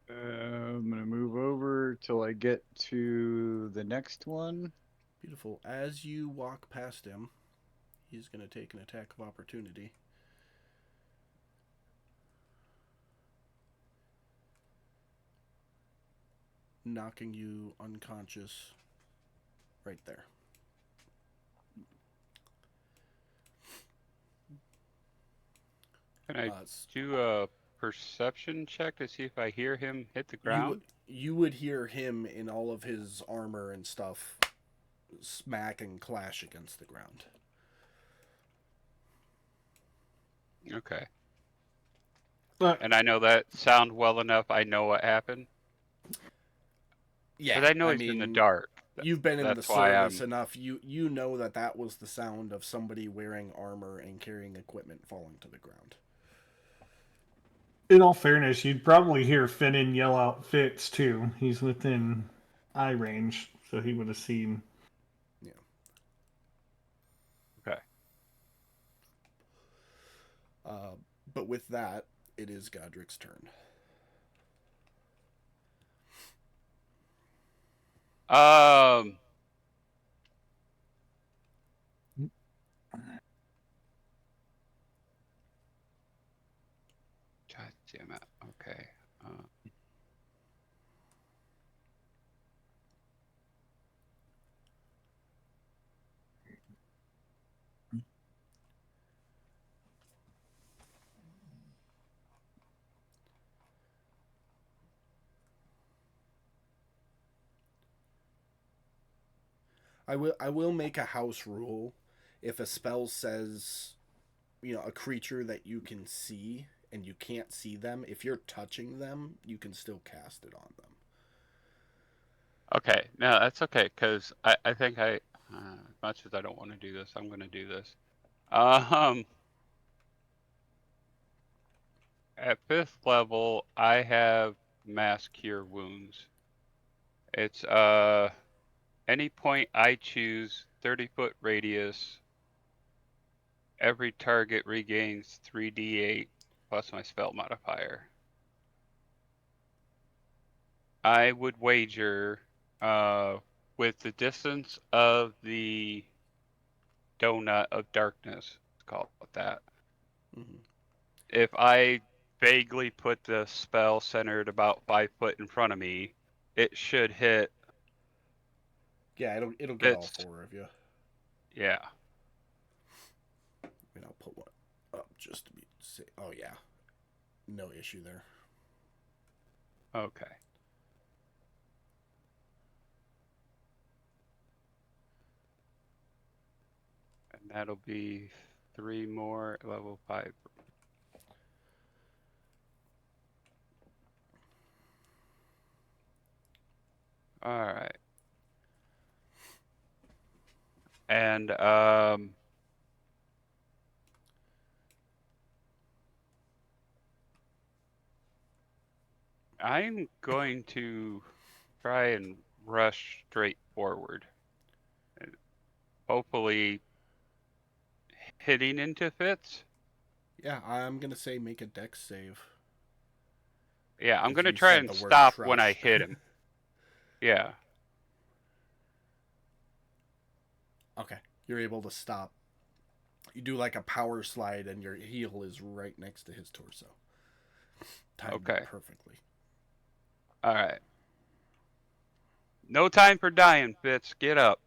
I'm going to move over till I get to the next one. Beautiful. As you walk past him, he's going to take an attack of opportunity. Knocking you unconscious right there. Can I Uh, do a perception check to see if I hear him hit the ground? you would hear him in all of his armor and stuff smack and clash against the ground. Okay. But And I know that sound well enough. I know what happened. Yeah, But I know I he's in the mean, dark. you've been in the That's why service I'm. enough. You know that was the sound of somebody wearing armor and carrying equipment falling to the ground. in all fairness, you'd probably hear Finnan yell out Fitz too. He's within eye range, so he would have seen. Yeah. Okay. But with that, it is Godric's turn. Um. God damn it. Okay. I will make a house rule. If a spell says, a creature that you can see and you can't see them, if you're touching them, you can still cast it on them. Okay. No, that's okay because I think as much as I don't want to do this, I'm going to do this. Um. At 5th level, I have mass cure wounds. It's any point I choose, 30-foot radius. Every target regains 3d8 plus my spell modifier. I would wager, with the distance of the donut of darkness, let's call it that. Mm-hmm. If I vaguely put the spell centered about 5 foot in front of me, it should hit. Yeah, it'll get all It's four of you. yeah. And I'll put one up just to be safe. Oh yeah, no issue there. Okay. And that'll be 3 more level 5. All right. And I'm going to try and rush straight forward. Hopefully hitting into Fitz. Yeah, I'm gonna say make a dex save. Yeah, I'm If going to you try said and the word stop when I trust. hit him. Yeah. Okay, you're able to stop. You do like a power slide, and your heel is right next to his torso. Timed Okay. it perfectly. All right. No time for dying, Fitz. Get up.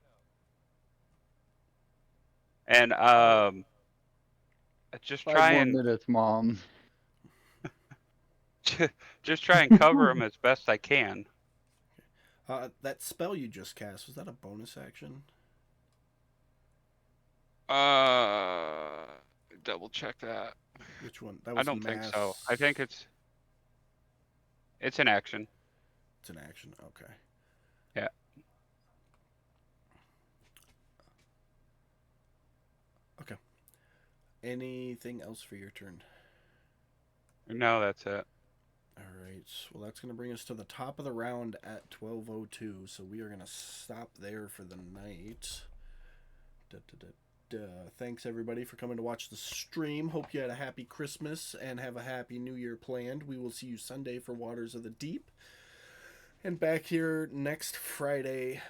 And just 5 try more and minutes, Mom. just try and cover him as best I can. That spell you just cast, was that a bonus action? Uh, double check that. Which one? That I was don't think mass. so. I think it's an action. It's an action. Okay. Yeah. Okay. Anything else for your turn? No, that's it. All right. Well, that's going to bring us to the top of the round at 12:02. So we are going to stop there for the night. Thanks everybody for coming to watch the stream. Hope you had a happy Christmas and have a happy New Year planned. We will see you Sunday for Waters of the Deep, and back here next Friday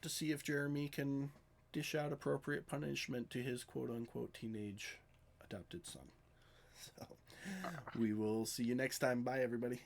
to see if Jeremy can dish out appropriate punishment to his quote-unquote teenage adopted son. So we will see you next time. Bye, everybody.